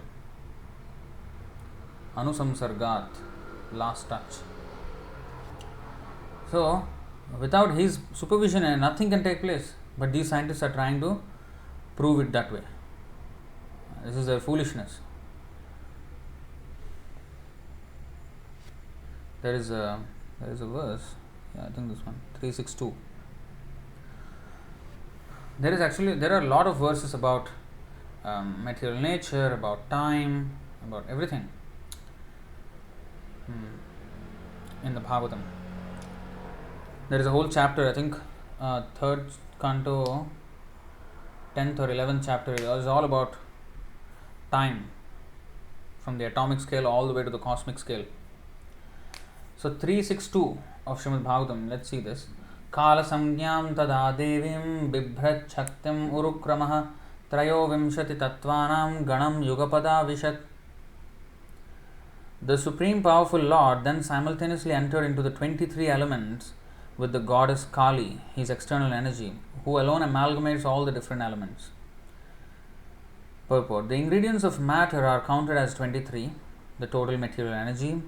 Anusamsargat, last touch. So, without His supervision, nothing can take place. But these scientists are trying to prove it that way. This is their foolishness. There is a verse. Yeah, I think this one, 362. There are a lot of verses about material nature, about time, about everything in the Bhagavatam. There is a whole chapter, I think, third canto, 10th or 11th chapter is all about time, from the atomic scale all the way to the cosmic scale. So 362 of Srimad Bhagavatam, let's see this. Kala samgyam tada devim bibhrat chaktim urukramah trayo vimshati tattvanam ganam yugapada vishat. The Supreme Powerful Lord then simultaneously entered into the 23 elements with the goddess Kali, his external energy, who alone amalgamates all the different elements. Purport. The ingredients of matter are counted as 23, the total material energy,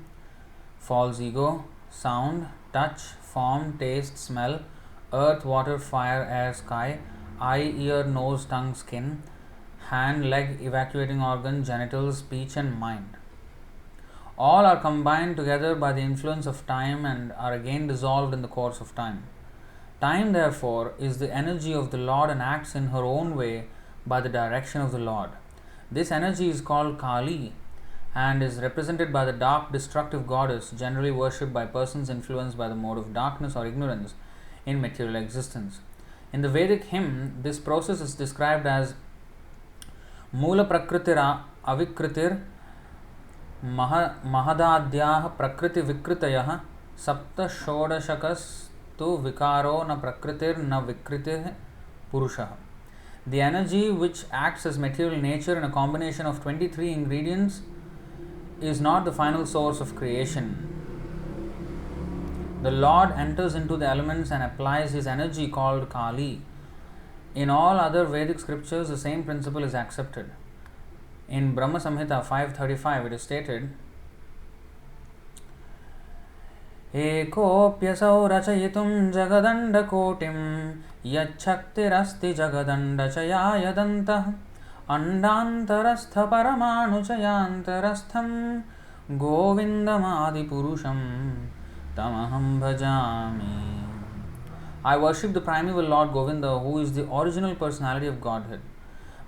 false ego, sound, touch, form, taste, smell, earth, water, fire, air, sky, eye, ear, nose, tongue, skin, hand, leg, evacuating organ, genitals, speech and mind. All are combined together by the influence of time and are again dissolved in the course of time. Time, therefore, is the energy of the Lord and acts in her own way by the direction of the Lord. This energy is called Kali and is represented by the dark, destructive goddess, generally worshipped by persons influenced by the mode of darkness or ignorance in material existence. In the Vedic hymn, this process is described as Mula Prakritir Avikritir Mahadadyah Prakriti Vikritayah Sapta Shodashakas Tu Vikaro Na Prakritir Na Vikritih Purushah. The energy which acts as material nature in a combination of 23 ingredients is not the final source of creation. The Lord enters into the elements and applies his energy called Kali. In all other Vedic scriptures, the same principle is accepted. In Brahma Samhita 535, it is stated, Ekopyasau rachayitum jagadanda kotim yachaktirasti jagadanda chayayadantah andantarastha paramanu chayantarastham govindamadi purusham tamaham bhajami. I worship the primeval Lord Govinda, who is the original personality of Godhead.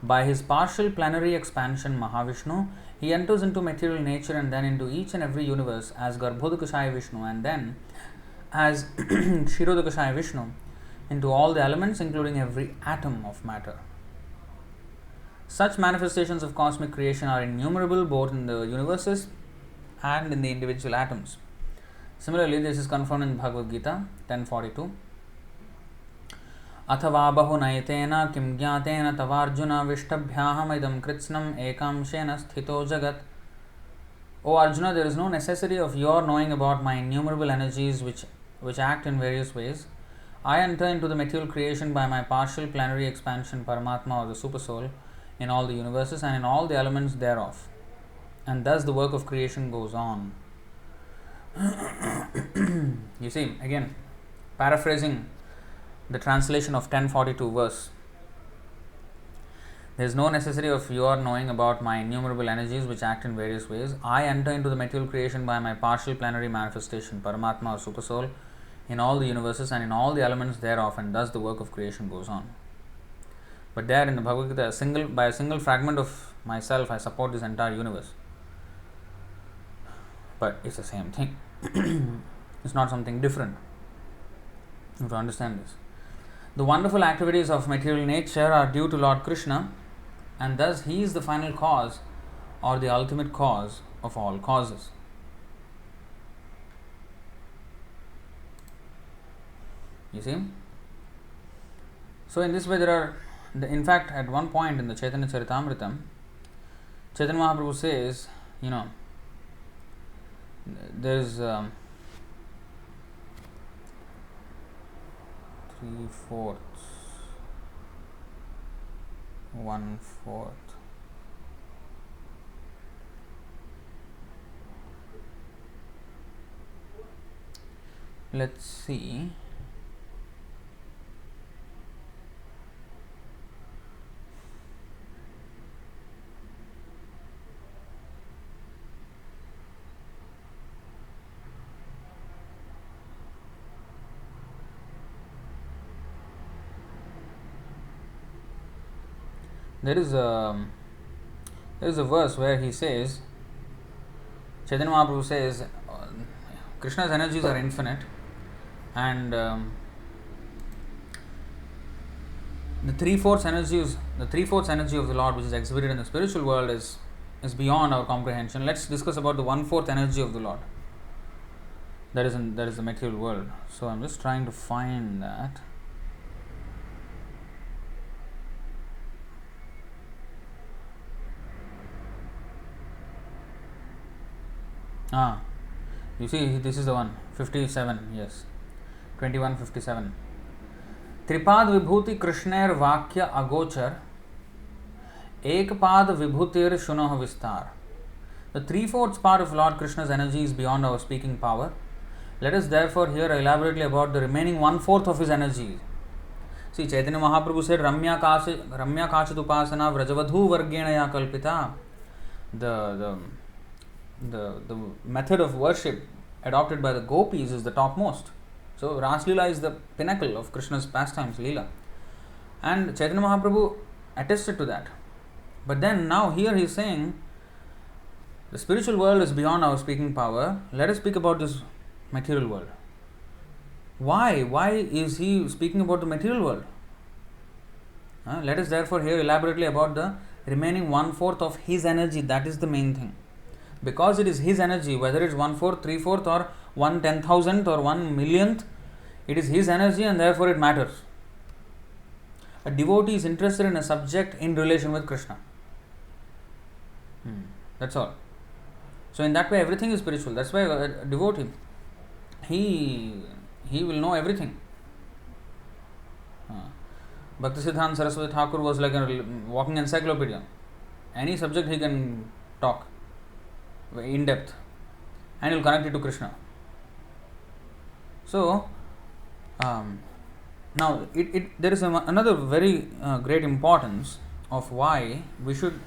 By his partial plenary expansion, Mahavishnu, he enters into material nature and then into each and every universe as Garbhodakashaya Vishnu and then as Kshirodakashaya Vishnu into all the elements, including every atom of matter. Such manifestations of cosmic creation are innumerable both in the universes and in the individual atoms. Similarly, this is confirmed in Bhagavad-Gita 10:42. अथवा बहुनयतेन किं ज्ञातेन तवार्जुन विष्टभ्याहमिदं कृत्स्नम् एकांशेन स्थितो जगत्. O Arjuna, there is no necessity of your knowing about my innumerable energies which act in various ways. I enter into the material creation by my partial planetary expansion, Paramatma, or the Supersoul, in all the universes and in all the elements thereof. And thus the work of creation goes on. You see, again, paraphrasing the translation of 1042 verse. There is no necessity of your knowing about my innumerable energies which act in various ways. I enter into the material creation by my partial planetary manifestation, Paramatma or Supersoul, in all the universes and in all the elements thereof, and thus the work of creation goes on. But there in the Bhagavad-Gita, by a single fragment of myself, I support this entire universe. But it's the same thing. It's not something different. You have to understand this. The wonderful activities of material nature are due to Lord Krishna, and thus he is the final cause or the ultimate cause of all causes. You see? So in this way there are, in fact, at one point in the Chaitanya Charitamritam, Chaitanya Mahaprabhu says, there is 3/4, 1/4. Let's see. There is a verse where he says, Chaitanya Mahaprabhu says, Krishna's energies are infinite, and the 3/4 energy of the Lord, which is exhibited in the spiritual world, is beyond our comprehension. Let's discuss about the 1/4 energy of the Lord. That is the material world. So I'm just trying to find that. You see, this is the one, 57, yes, 21:57. त्रिपाद विभूति कृष्णेर वाक्य अगोचर एक पाद विभूतिर शुनः विस्तार. The 3/4 part of Lord Krishna's energy is beyond our speaking power. Let us therefore hear elaborately about the remaining 1/4 of his energy. See, Chaitanya Mahaprabhu said, Ramya Kachat Upasana Vrajavadhu Vargenaya Kalpita. The method of worship adopted by the gopis is the topmost. So Ras Leela is the pinnacle of Krishna's pastimes, Leela. And Chaitanya Mahaprabhu attested to that. But then now here he is saying, the spiritual world is beyond our speaking power. Let us speak about this material world. Why? Why is he speaking about the material world? Let us therefore hear elaborately about the remaining 1/4 of his energy. That is the main thing. Because it is his energy, whether it's 1/4, 3/4 or 1/10,000th or 1/1,000,000th, it is his energy and therefore it matters. A devotee is interested in a subject in relation with Krishna. That's all. So in that way everything is spiritual. That's why a devotee, he will know everything. Bhaktisiddhanta Saraswati Thakur was like a walking encyclopedia. Any subject he can talk in depth and he will connect it to Krishna. So now there is another very great importance of why we should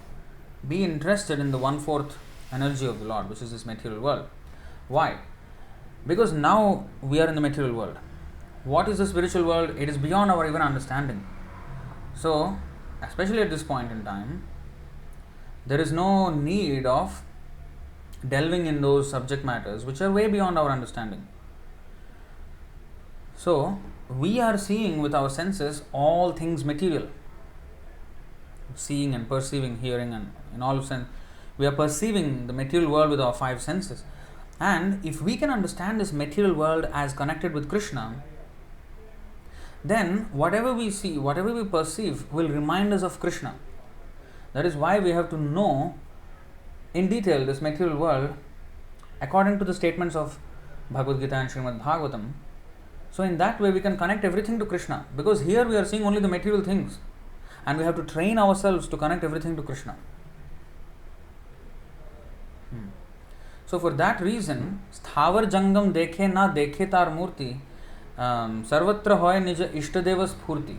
be interested in the 1/4 energy of the Lord, which is this material world. Why? Because now we are in the material world. What is the spiritual world? It is beyond our even understanding. So, especially at this point in time, there is no need of delving in those subject matters which are way beyond our understanding. So, we are seeing with our senses all things material. Seeing and perceiving, hearing, and in all sense, we are perceiving the material world with our 5 senses. And if we can understand this material world as connected with Krishna, then whatever we see, whatever we perceive will remind us of Krishna. That is why we have to know in detail this material world according to the statements of Bhagavad-Gita and Srimad Bhagavatam. So in that way we can connect everything to Krishna, because here we are seeing only the material things and we have to train ourselves to connect everything to Krishna. So for that reason, sthavar jangam dekhe na dekhe tar murti, sarvatra hoy nija ishtadeva spurti.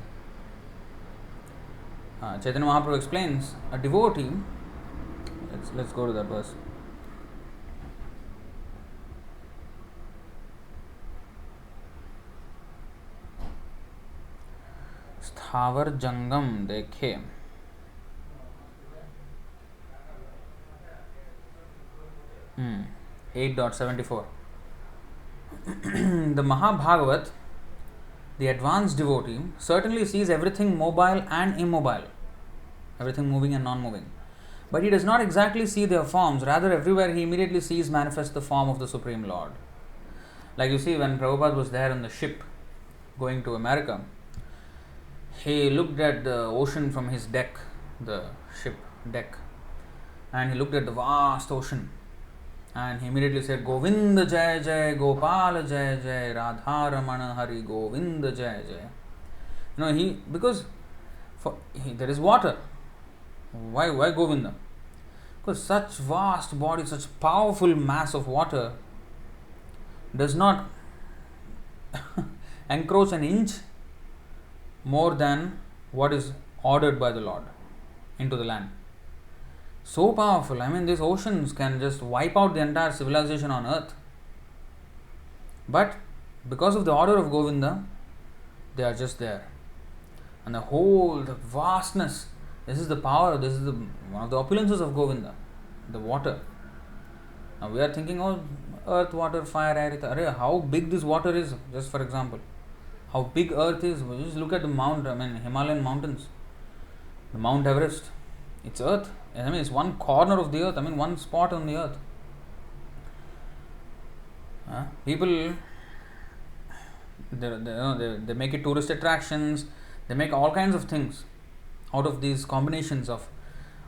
Chaitanya Mahaprabhu explains, a devotee, let's go to that verse. Sthavar jangam dekhe. Hmm. 8.74. The Mahabhagavat, the advanced devotee, certainly sees everything mobile and immobile, everything moving and non-moving. But he does not exactly see their forms, rather everywhere he immediately sees manifest the form of the Supreme Lord. Like you see, when Prabhupada was there on the ship going to America, he looked at the ocean from his deck, the ship deck, and he looked at the vast ocean. And he immediately said, Govinda Jai Jai, Gopala Jai Jai, Radha Ramana Hari, Govinda Jai Jai. Because there is water. Why Govinda? Because such vast body, such powerful mass of water does not encroach an inch more than what is ordered by the Lord into the land. So powerful. These oceans can just wipe out the entire civilization on earth. But because of the order of Govinda, they are just there. And the vastness, this is the power, this is one of the opulences of Govinda, the water. Now we are thinking, earth, water, fire, air, how big this water is, just for example. How big earth is, just look at the Himalayan mountains. The Mount Everest, it's earth. It's one corner of the earth, one spot on the earth. People, they make it tourist attractions, they make all kinds of things out of these combinations of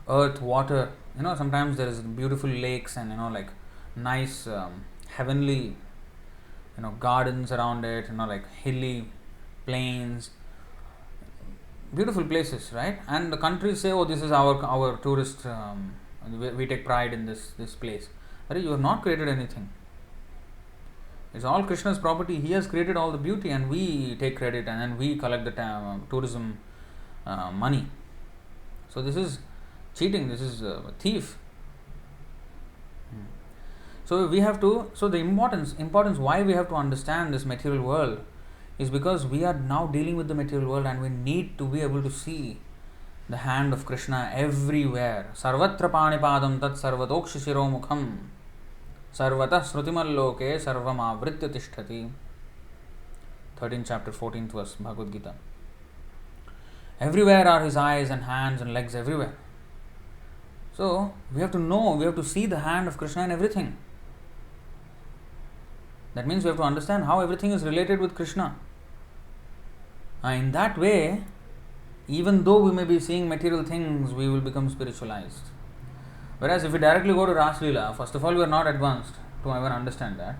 earth, water. Sometimes there is beautiful lakes and like nice heavenly gardens around it, like hilly plains, beautiful places, right? And the countries say, this is our tourist, we take pride in this place. You have not created anything. It's all Krishna's property. He has created all the beauty and we take credit and then we collect the tourism money. So this is cheating, this is a thief. So the importance why we have to understand this material world is because we are now dealing with the material world and we need to be able to see the hand of Krishna everywhere. Sarvatra panipadam tat sarvatokshi shiromukham sarvatah srutimalloke sarvam avritya tishtati. 13th chapter, 14th verse, Bhagavad-Gita. Everywhere are his eyes and hands and legs, everywhere. So we have to see the hand of Krishna in everything. That means we have to understand how everything is related with Krishna. In that way, even though we may be seeing material things, we will become spiritualized. Whereas if we directly go to Ras Leela, first of all, we are not advanced to even understand that.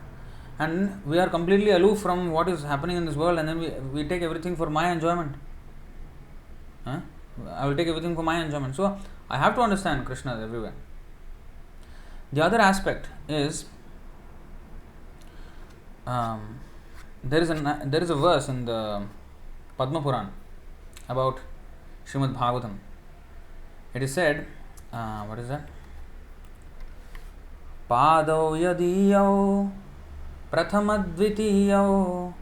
And we are completely aloof from what is happening in this world, and then we take everything for my enjoyment. I will take everything for my enjoyment. So I have to understand Krishna is everywhere. The other aspect is there is a verse in the Padma Puran about Srimad Bhagavatam. It is said, what is that? Padau yadiyau prathamadvitiyau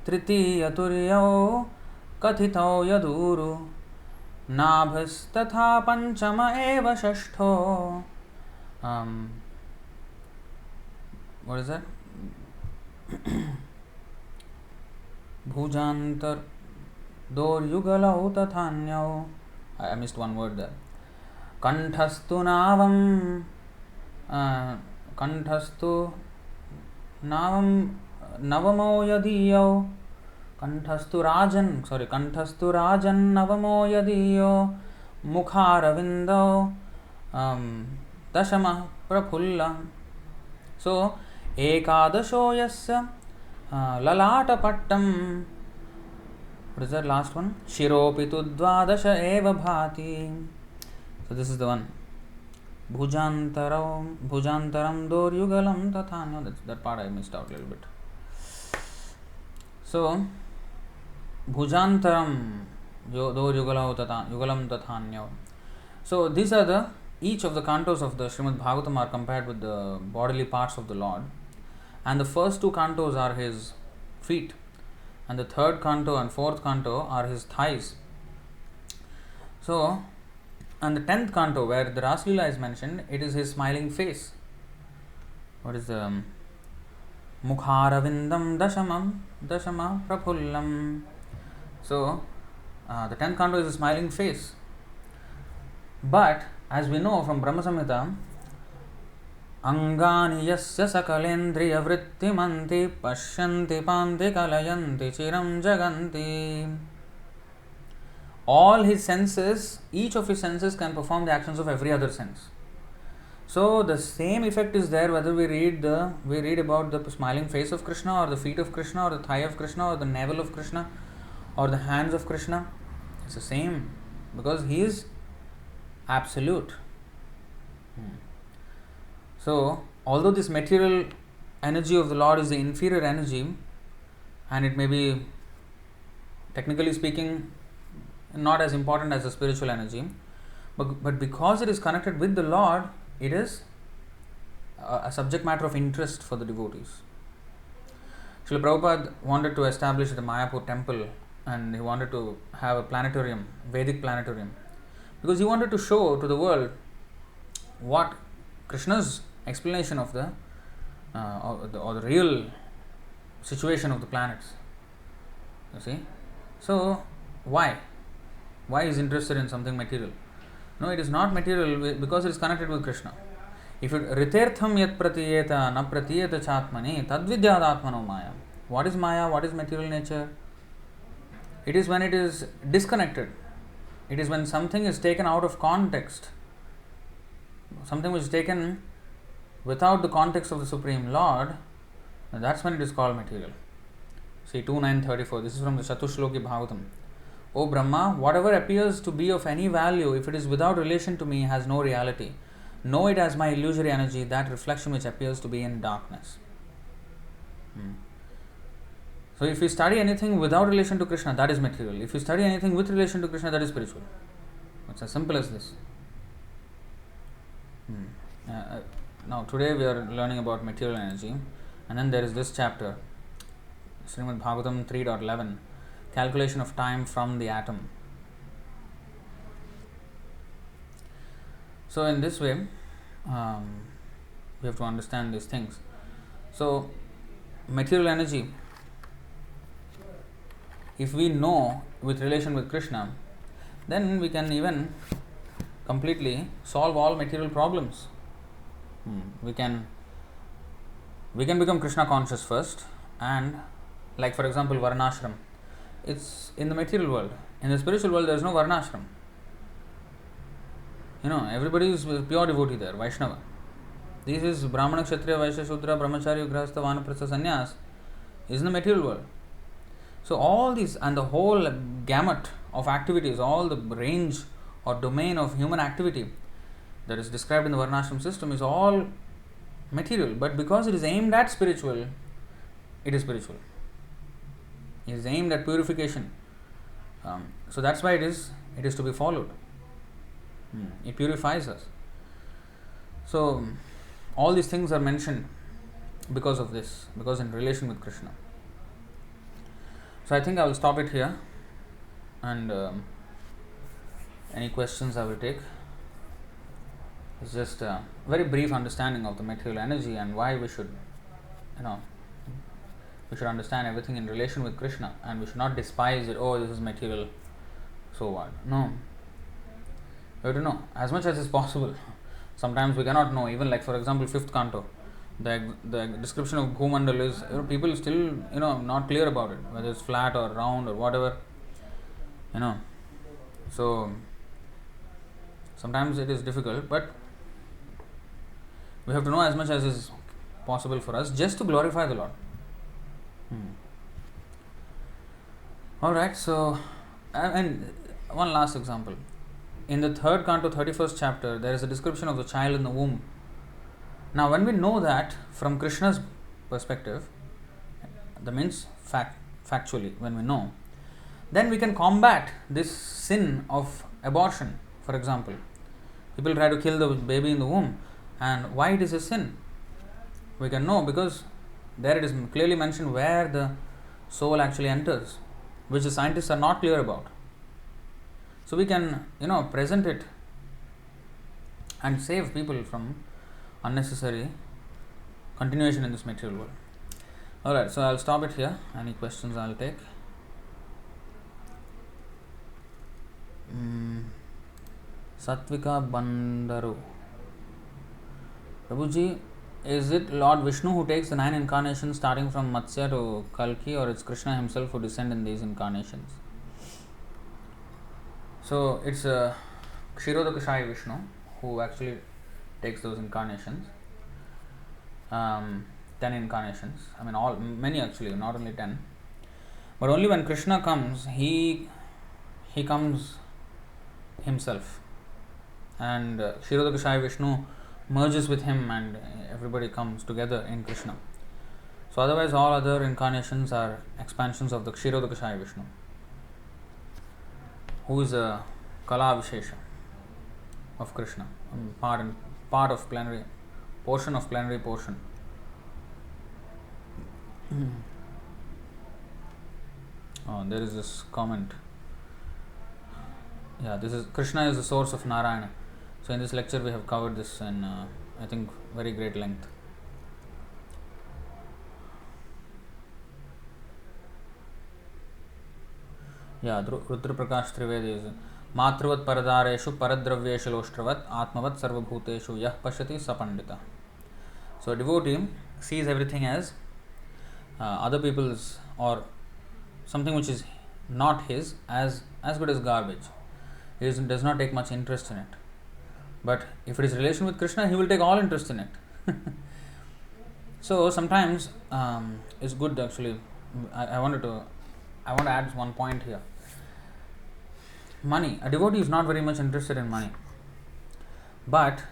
tritiyaturyau kathitau yaduru nabhas tatha panchama eva shashtho. What is that? Bhujantar dor yugalau tathanyau. I missed one word there. Kanthastu navam Kanthastu navam navamo yadiyo kantastu rajan navamo yadiyo mukharavindo dashama prafulla. So ekadasho yasya lalata pattam. What is that last one? Shiropitu dvadasha eva bhati. So this is the one. Bhujantaram doryugalam tathanya. That part I missed out a little bit. So Bhujantaram yugalam tathanya. So these are the each of the cantos of the Srimad Bhagavatam are compared with the bodily parts of the Lord, and the first two cantos are his feet, and the third canto and fourth canto are his thighs. So, and the 10th canto where the Raslila is mentioned, it is his smiling face. What is the Mukharavindam dashama prafullam. So, the 10th canto is a smiling face. But as we know from Brahma Samhita, Angani yasya sakalendriya vrittimanti pashyanti panti kalayanti chiram jaganti. All his senses, each of his senses can perform the actions of every other sense. So the same effect is there whether we read about the smiling face of Krishna or the feet of Krishna or the thigh of Krishna or the navel of Krishna or the hands of Krishna. It's the same because he is absolute. So although this material energy of the Lord is the inferior energy, and it may be, technically speaking, not as important as the spiritual energy, but because it is connected with the Lord, it is a subject matter of interest for the devotees. Srila Prabhupada wanted to establish the Mayapur temple, and he wanted to have a planetarium, Vedic planetarium, because he wanted to show to the world what Krishna's explanation of the or the real situation of the planets. You see? So why is interested in something material? No, it is not material because it is connected with Krishna. If it ritirtham yat pratiyeta na pratiyeta chatmani tadvidyadatmano maya. What is maya? What is material nature? It is when it is disconnected. It is when something is taken out of context. Something which is taken without the context of the Supreme Lord, that's when it is called material. See 2.9.34. This is from the Chatushloki Bhagavatam. O Brahma, whatever appears to be of any value, if it is without relation to me, has no reality. Know it as my illusory energy, that reflection which appears to be in darkness. So if you study anything without relation to Krishna, that is material. If you study anything with relation to Krishna, that is spiritual. It's as simple as this. Now today we are learning about material energy, and then there is this chapter, Srimad Bhagavatam 3.11, calculation of time from the atom. So in this way, we have to understand these things. So material energy, if we know with relation with Krishna, then we can even completely solve all material problems. We can become Krishna conscious first, and like for example Varnashram, it's in the material world. In the spiritual world there is no Varnashram. Everybody is pure devotee there, Vaishnava. This is Brahmana, Kshatriya, Vaishya, Shudra, Brahmachari, Grahastha, Vanaprastha, Sannyas is in the material world. So all these and the whole gamut of activities, all the range or domain of human activity that is described in the Varnashram system is all material, but because it is aimed at spiritual, it is spiritual. It is aimed at purification. So that's why it is to be followed. It purifies us. So all these things are mentioned because of this, because in relation with Krishna. So I think I will stop it here, and any questions I will take. It's just a very brief understanding of the material energy and why we should, we should understand everything in relation with Krishna, and we should not despise it. Oh, this is material, so what? No. We have to know as much as is possible. Sometimes we cannot know, even like for example 5th canto. The description of Bhumandal is, people still, not clear about it, whether it's flat or round or whatever, So sometimes it is difficult, but we have to know as much as is possible for us just to glorify the Lord. Alright, so, and one last example. In the 3rd canto, 31st chapter, there is a description of the child in the womb. Now, when we know that from Krishna's perspective, that means factually, when we know, then we can combat this sin of abortion, for example. People try to kill the baby in the womb, and why it is a sin? We can know because there it is clearly mentioned where the soul actually enters, which the scientists are not clear about. So we can, present it and save people from unnecessary continuation in this material world. Alright, so I'll stop it here. Any questions I'll take. Satvika Bandaru. Prabhuji, is it Lord Vishnu who takes the 9 incarnations starting from Matsya to Kalki, or it's Krishna himself who descends in these incarnations? So it's Kshirodakashai Vishnu who actually takes those incarnations. 10 incarnations. Many actually, not only 10. But only when Krishna comes, he comes himself. And Kshirodakashai Vishnu merges with him and everybody comes together in Krishna. So otherwise all other incarnations are expansions of the Kshirodakashai Vishnu, who is a Kala Vishesha of Krishna, part of plenary, portion of plenary portion. There is this comment. This is Krishna is the source of Narayana. So in this lecture we have covered this in I think very great length. Rudra Prakash Trivedi is Matravat Paradareshu Paradraveshu Loshtravat Atmavat Sarvabhuteshu Yah Pashati Sapandita. So a devotee sees everything as other people's or something which is not his as good as garbage. He does not take much interest in it. But if it is relation with Krishna, he will take all interest in it. So sometimes it's good actually. I want to add one point here. Money. A devotee is not very much interested in money. But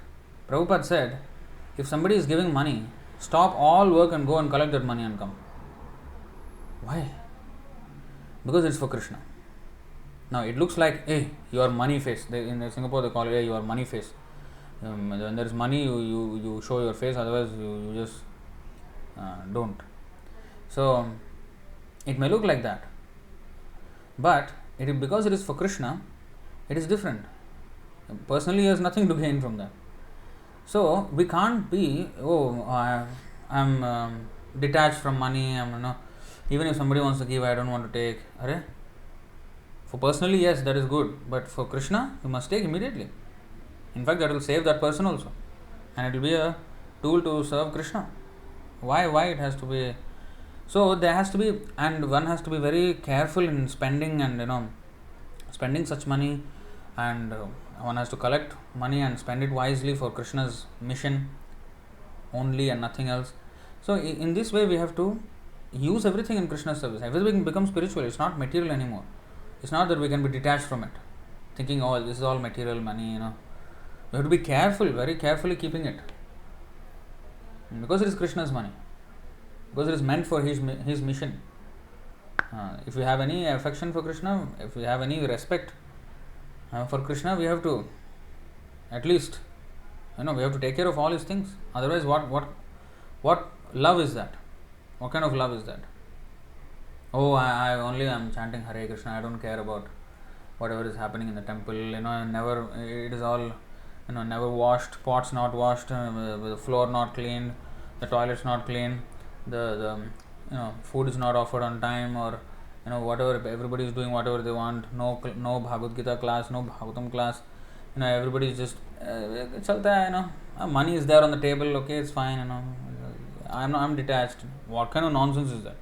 Prabhupada said, if somebody is giving money, stop all work and go and collect that money and come. Why? Because it's for Krishna. Now it looks like, hey, you are money face. In Singapore they call it, hey, you are money face. When there is money, you show your face, otherwise you just don't. So it may look like that, but because it is for Krishna, it is different. Personally, he has nothing to gain from that. So we can't be, I'm detached from money. Even if somebody wants to give, I don't want to take. For personally, yes, that is good, but for Krishna, you must take immediately. In fact, that will save that person also, and it will be a tool to serve Krishna. Why it has to be? So there has to be, and one has to be very careful in spending and spending such money, and one has to collect money and spend it wisely for Krishna's mission only and nothing else. So in this way, we have to use everything in Krishna's service. Everything becomes spiritual. It's not material anymore. It's not that we can be detached from it, thinking, this is all material money, We have to be careful, very carefully keeping it. Because it is Krishna's money. Because it is meant for his mission. If we have any affection for Krishna, if we have any respect for Krishna, we have to at least, we have to take care of all his things. Otherwise, what love is that? What kind of love is that? I only am chanting Hare Krishna. I don't care about whatever is happening in the temple. It is all, never washed, pots not washed, the floor not cleaned, the toilets not clean, the food is not offered on time, or whatever, everybody is doing whatever they want. No Bhagavad-Gita class, no Bhagavatam class. Everybody is just chalta hai, money is there on the table. Okay, it's fine. I'm detached. What kind of nonsense is that?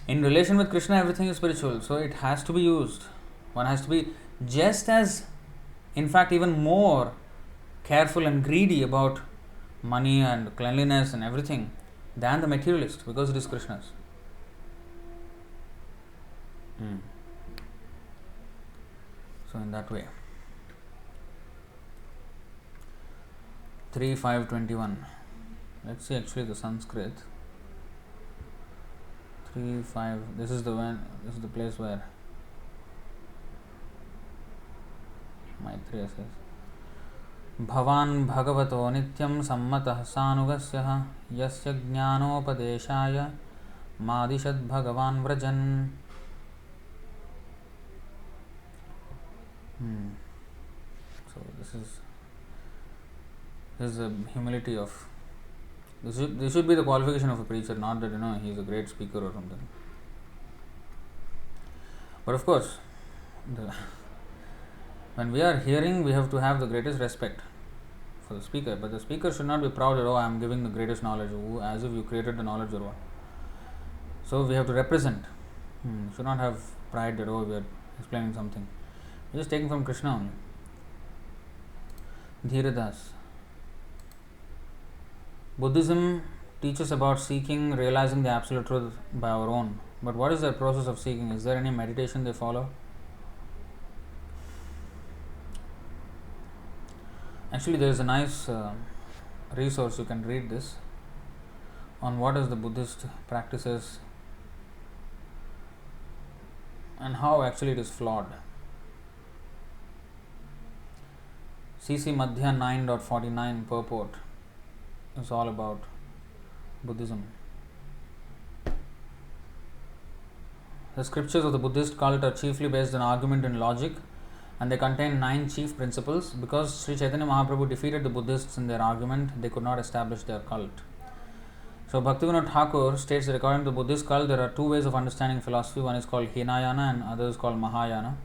In relation with Krishna, everything is spiritual, so it has to be used. One has to be just as, in fact, even more careful and greedy about money and cleanliness and everything than the materialist, because it is Krishna's. So, in that way. 3.5.21. Let's see actually the Sanskrit. 3.5. This is the place where Maitreya says, Bhavan Bhagavato Nityam Sammatah Sanugasya Yasya Jnanopadeshaya Madishad Bhagavan Vrajan. So this is the humility of this should be the qualification of a preacher, not that he is a great speaker or something. But of course, when we are hearing, we have to have the greatest respect for the speaker. But the speaker should not be proud that I am giving the greatest knowledge, as if you created the knowledge or what. So we have to represent. Should not have pride that we are explaining something. We are just taking from Krishna only. Dhiradas. Buddhism teaches about seeking, realizing the absolute truth by our own. But what is the process of seeking? Is there any meditation they follow? Actually, there is a nice resource, you can read this, on what is the Buddhist practices and how actually it is flawed. CC Madhya 9.49 purport is all about Buddhism. The scriptures of the Buddhist cult are chiefly based on argument and logic, and they contain 9 chief principles. Because Sri Chaitanya Mahaprabhu defeated the Buddhists in their argument, they could not establish their cult. So Bhaktivinoda Thakur states that according to the Buddhist cult, there are 2 ways of understanding philosophy. One is called Hinayana and other is called Mahayana.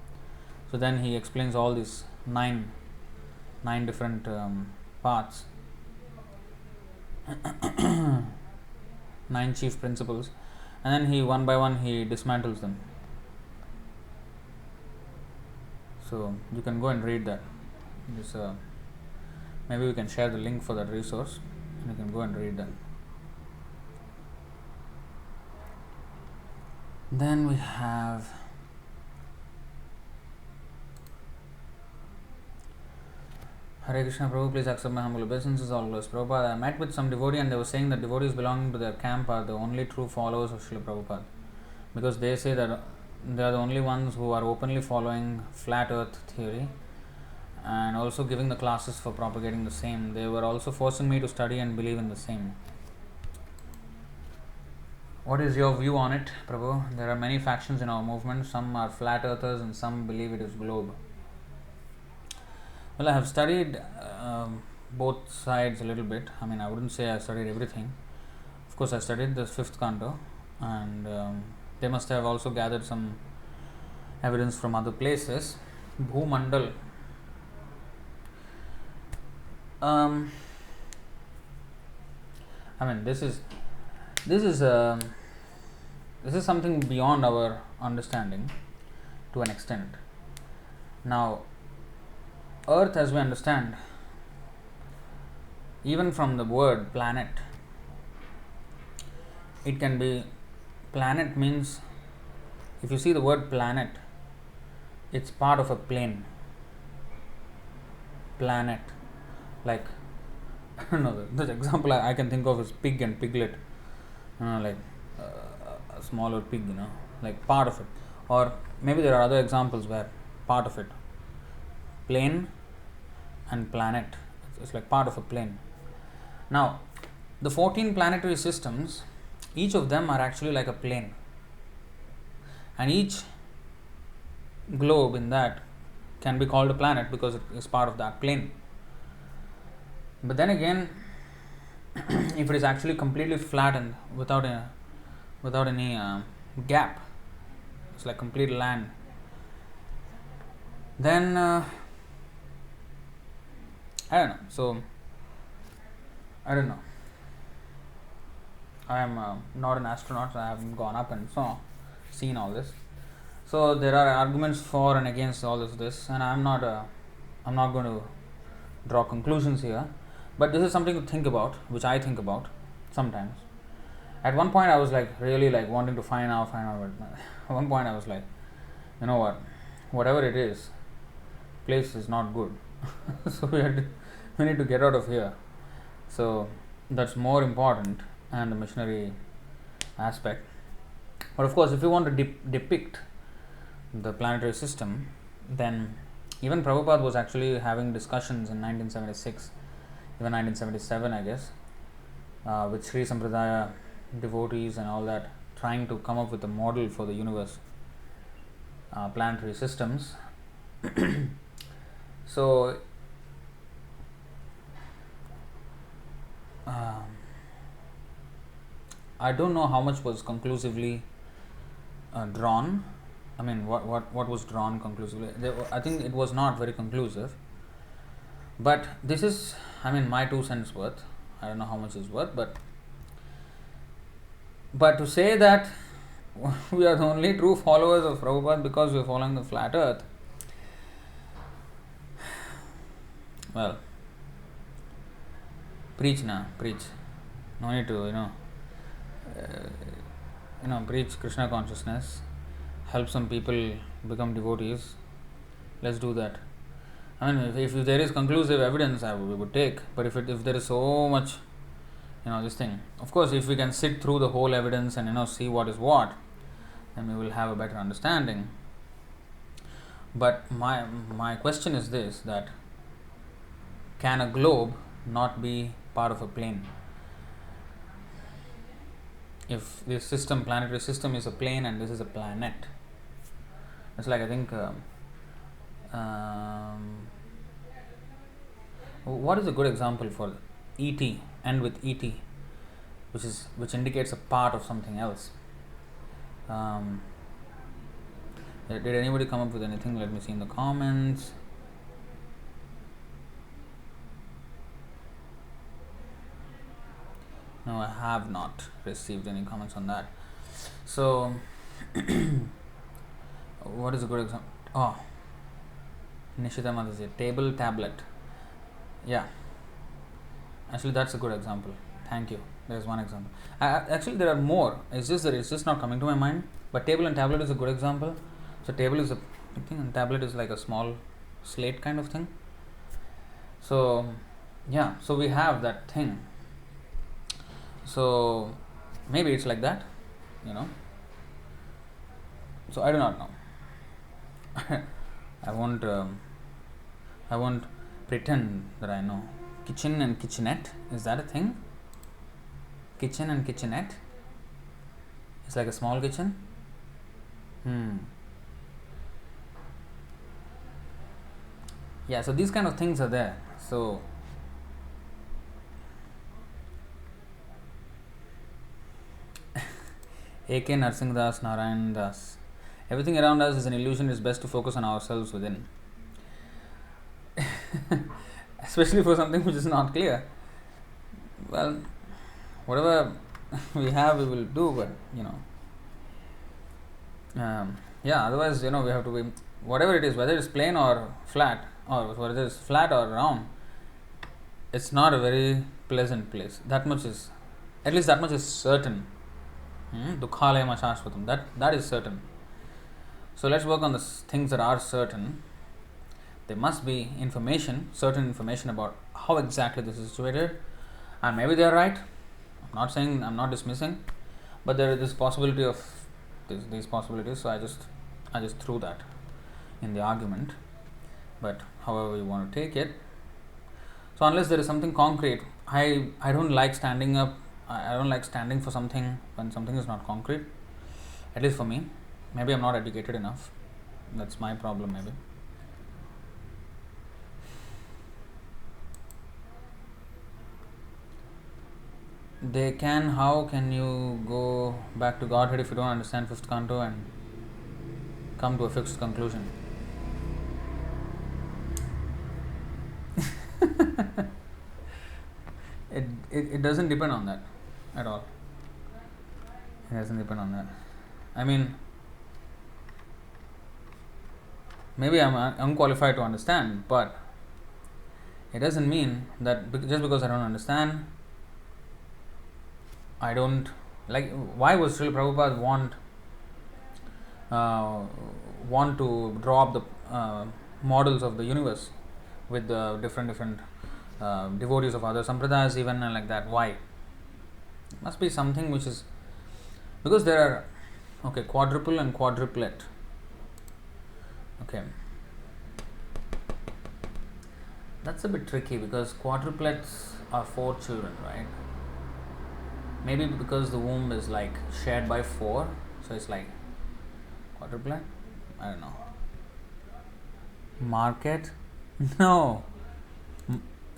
So then he explains all these 9 different paths, 9 chief principles, and then he one by one he dismantles them. So you can go and read that. This maybe we can share the link for that resource, and you can go and read that. Then we have Hare Krishna Prabhu, please accept my humble obeisances. All glories Prabhupada. I met with some devotee and they were saying that devotees belonging to their camp are the only true followers of Srila Prabhupada, because they say that they are the only ones who are openly following flat earth theory and also giving the classes for propagating the same. They were also forcing me to study and believe in the same. What is your view on it, Prabhu? There are many factions in our movement. Some are flat earthers and some believe it is globe. Well, I have studied both sides a little bit. I mean, I wouldn't say I studied everything. Of course, I studied the 5th canto, and they must have also gathered some evidence from other places. Bhumandal. I mean, this is something beyond our understanding to an extent. Now, Earth, as we understand, even from the word planet, it can be, planet means, if you see the word planet, it's part of a plane. Planet, like, I don't know, the example I can think of is pig and piglet, like a smaller pig, like part of it. Or maybe there are other examples where part of it, plane and planet, it's like part of a plane. Now, the 14 planetary systems, each of them are actually like a plane, and each globe in that can be called a planet because it is part of that plane. But then again, if it is actually completely flat and without any gap, it's like complete land, then I don't know. So I don't know. I am not an astronaut, so I haven't gone up and seen all this. So there are arguments for and against all of this, and I'm not going to draw conclusions here, but this is something to think about, which I think about sometimes. At one point, I was like really like wanting to find out. But at one point, I was like, you know what, whatever it is, place is not good. So we need to get out of here. So that's more important, and the missionary aspect. But of course, if you want to depict the planetary system, then even Prabhupada was actually having discussions in 1976, even 1977, I guess, with Sri Sampradaya devotees and all that, trying to come up with a model for the universe, planetary systems. So I don't know how much was conclusively drawn. I mean, what was drawn conclusively? I think it was not very conclusive. But this is, I mean, my 2 cents worth. I don't know how much it's worth, but to say that we are the only true followers of Prabhupada because we are following the flat earth, well, preach now, preach. No need to, preach Krishna consciousness, help some people become devotees. Let's do that. I mean, if there is conclusive evidence, we would take. But if there is so much, this thing, of course, if we can sit through the whole evidence and see what is what, then we will have a better understanding. But my question is this: that can a globe not be part of a plane? If this system, planetary system, is a plane and this is a planet, it's like, I think, what is a good example for ET? End with ET, which indicates a part of something else. Did anybody come up with anything? Let me see in the comments. No, I have not received any comments on that. So, what is a good example? Oh, Nishita Mataji, table, tablet. Yeah. Actually, that's a good example. Thank you. There's one example. Actually, there are more. It's just not coming to my mind. But table and tablet is a good example. So, table is a big thing and tablet is like a small slate kind of thing. So, yeah. So, we have that thing. So maybe it's like that, So I do not know. I won't pretend that I know. Kitchen and kitchenette, is that a thing? Kitchen and kitchenette? It's like a small kitchen? Yeah, so these kind of things are there. So A.K. Narsingh Das, Narayana Das. Everything around us is an illusion. It's best to focus on ourselves within. Especially for something which is not clear. Well, whatever we have, we will do, but, otherwise, we have to be, whatever it is, whether it's plain or flat, or whether it's flat or round, it's not a very pleasant place. At least that much is certain. Dukhalayam ashashvatam. That is certain. So let's work on the things that are certain. There must be certain information about how exactly this is situated, and maybe they are right. I'm not dismissing, but there is this possibility of these possibilities. So I just threw that in the argument. But however you want to take it. So unless there is something concrete, I don't like standing up. I don't like standing for something when something is not concrete, at least for me. Maybe I'm not educated enough. That's my problem, maybe. How can you go back to Godhead if you don't understand fifth canto and come to a fixed conclusion? It doesn't depend on that at all. It doesn't depend on that. I mean, maybe I'm unqualified to understand, but it doesn't mean that just because I don't understand, I don't like. Why would Srila Prabhupada want to draw up the models of the universe with the different devotees of other sampradayas, even like that? Why? It must be something which is because there are quadruple and quadruplet. Okay, that's a bit tricky because quadruplets are 4 children, right? Maybe because the womb is like shared by 4, so it's like quadruplet. I don't know. Market? No,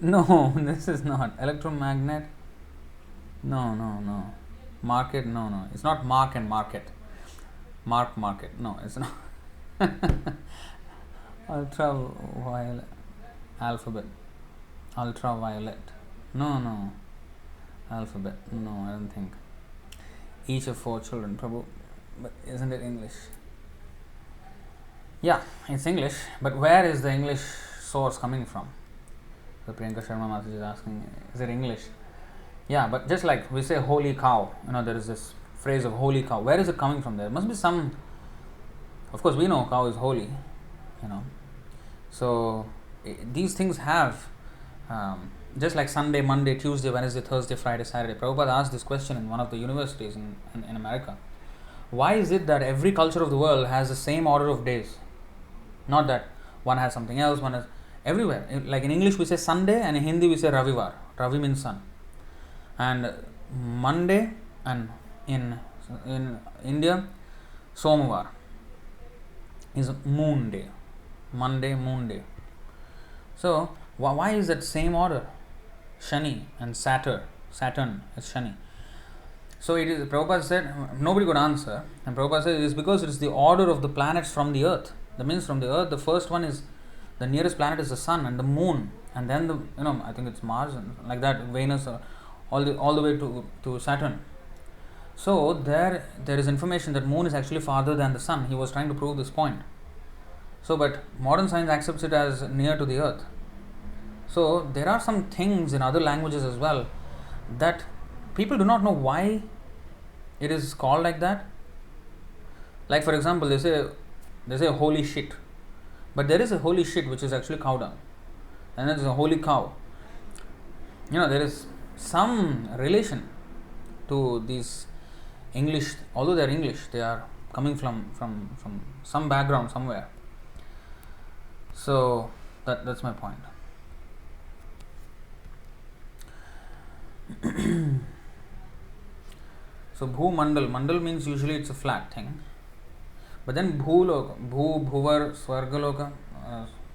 no, this is not electromagnet. No. Market? No. It's not mark and market. Market. No, it's not. Ultraviolet. Alphabet. Ultraviolet. No. Alphabet. No, I don't think. Each of 4 children, Prabhu. But isn't it English? Yeah, it's English. But where is the English source coming from? So Priyanka Sharma Mataji is asking, is it English? Yeah, but just like we say holy cow, there is this phrase of holy cow. Where is it coming from? There must be some. Of course, we know cow is holy, So these things have, just like Sunday, Monday, Tuesday, Wednesday, Thursday, Friday, Saturday. Prabhupada asked this question in one of the universities in America. Why is it that every culture of the world has the same order of days? Not that one has something else, one has everywhere. Like in English we say Sunday and in Hindi we say Ravivar. Ravi means sun. And Monday, and in India, Somvar is moon day. Monday, moon day. So why is that same order? Shani and Saturn is Shani. So it is, Prabhupada said, nobody could answer, and Prabhupada said it is because it is the order of the planets from the earth. That means from the earth, the first one is, the nearest planet is the sun and the moon, and then I think it's Mars and like that, Venus, all the way to Saturn. So there is information that moon is actually farther than the sun. He was trying to prove this point. So, but modern science accepts it as near to the earth. So there are some things in other languages as well that people do not know why it is called like that. Like for example, they say holy shit, but there is a holy shit which is actually cow dung, and there is a holy cow. There is some relation to these English, although they are English, they are coming from some background somewhere. So that's my point. So Mandal means usually it's a flat thing, but then Bhuloka, Bhuvar, Swargaloka,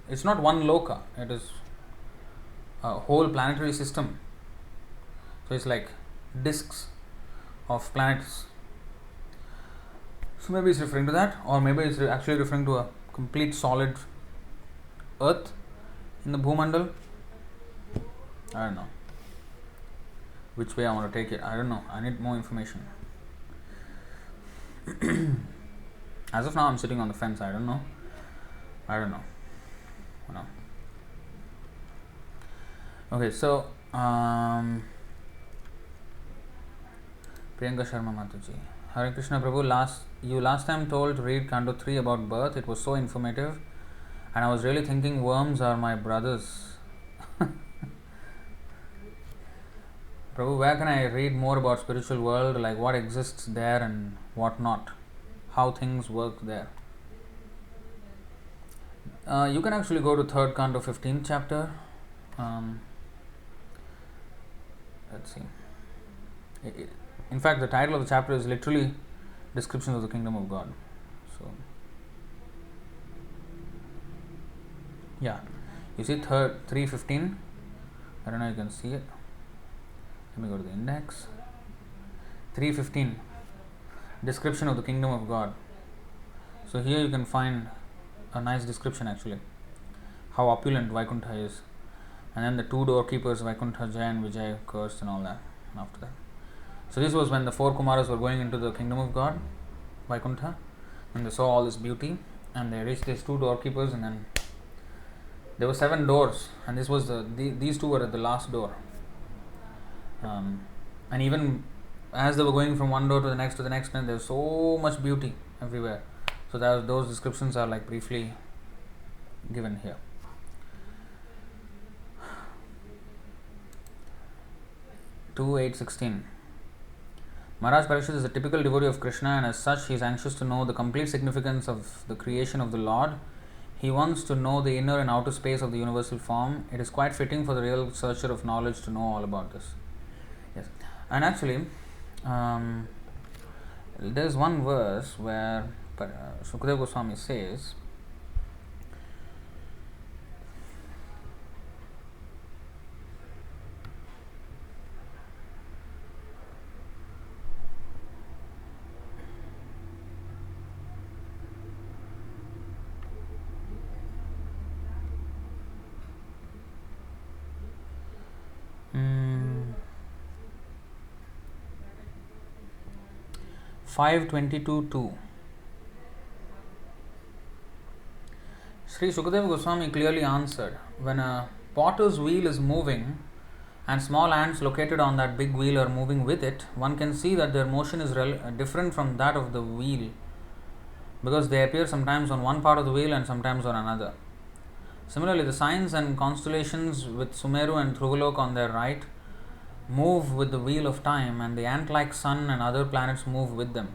it's not one loka, it is a whole planetary system. So it's like discs of planets. So maybe it's referring to that, or maybe it's actually referring to a complete solid earth in the Bhumandal. I don't know which way I want to take it. I don't know. I need more information. As of now, I'm sitting on the fence. I don't know. Okay, so Priyanka Sharma Mataji. Hare Krishna Prabhu, last time told to read Canto 3 about birth. It was so informative, and I was really thinking worms are my brothers. Prabhu, where can I read more about spiritual world, like what exists there and what not, how things work there? You can actually go to 3rd Canto 15th chapter. Let's see. In fact, the title of the chapter is literally Descriptions of the Kingdom of God. So, yeah, you see 3:15. I don't know if you can see it. Let me go to the index. 3:15. Description of the Kingdom of God. So here you can find a nice description actually, how opulent Vaikuntha is, and then the 2 doorkeepers, Vaikuntha, Jaya and Vijay, cursed and all that. And after that, So this was when the four Kumaras were going into the kingdom of God, Vaikuntha, and they saw all this beauty, and they reached these two doorkeepers, and then there were 7 doors, and this was these two were at the last door. And even as they were going from one door to the next, and there was so much beauty everywhere. So those descriptions are like briefly given here. Two 8:16. Maharaj Parishit is a typical devotee of Krishna, and as such he is anxious to know the complete significance of the creation of the Lord. He wants to know the inner and outer space of the universal form. It is quite fitting for the real searcher of knowledge to know all about this. Yes, and actually, there's one verse where Sukadeva Goswami says, "5 22:2. Sri Sukadeva Goswami clearly answered, when a potter's wheel is moving and small ants located on that big wheel are moving with it, one can see that their motion is different from that of the wheel, because they appear sometimes on one part of the wheel and sometimes on another. Similarly, the signs and constellations with Sumeru and Dhruvalok on their right move with the wheel of time, and the ant-like sun and other planets move with them.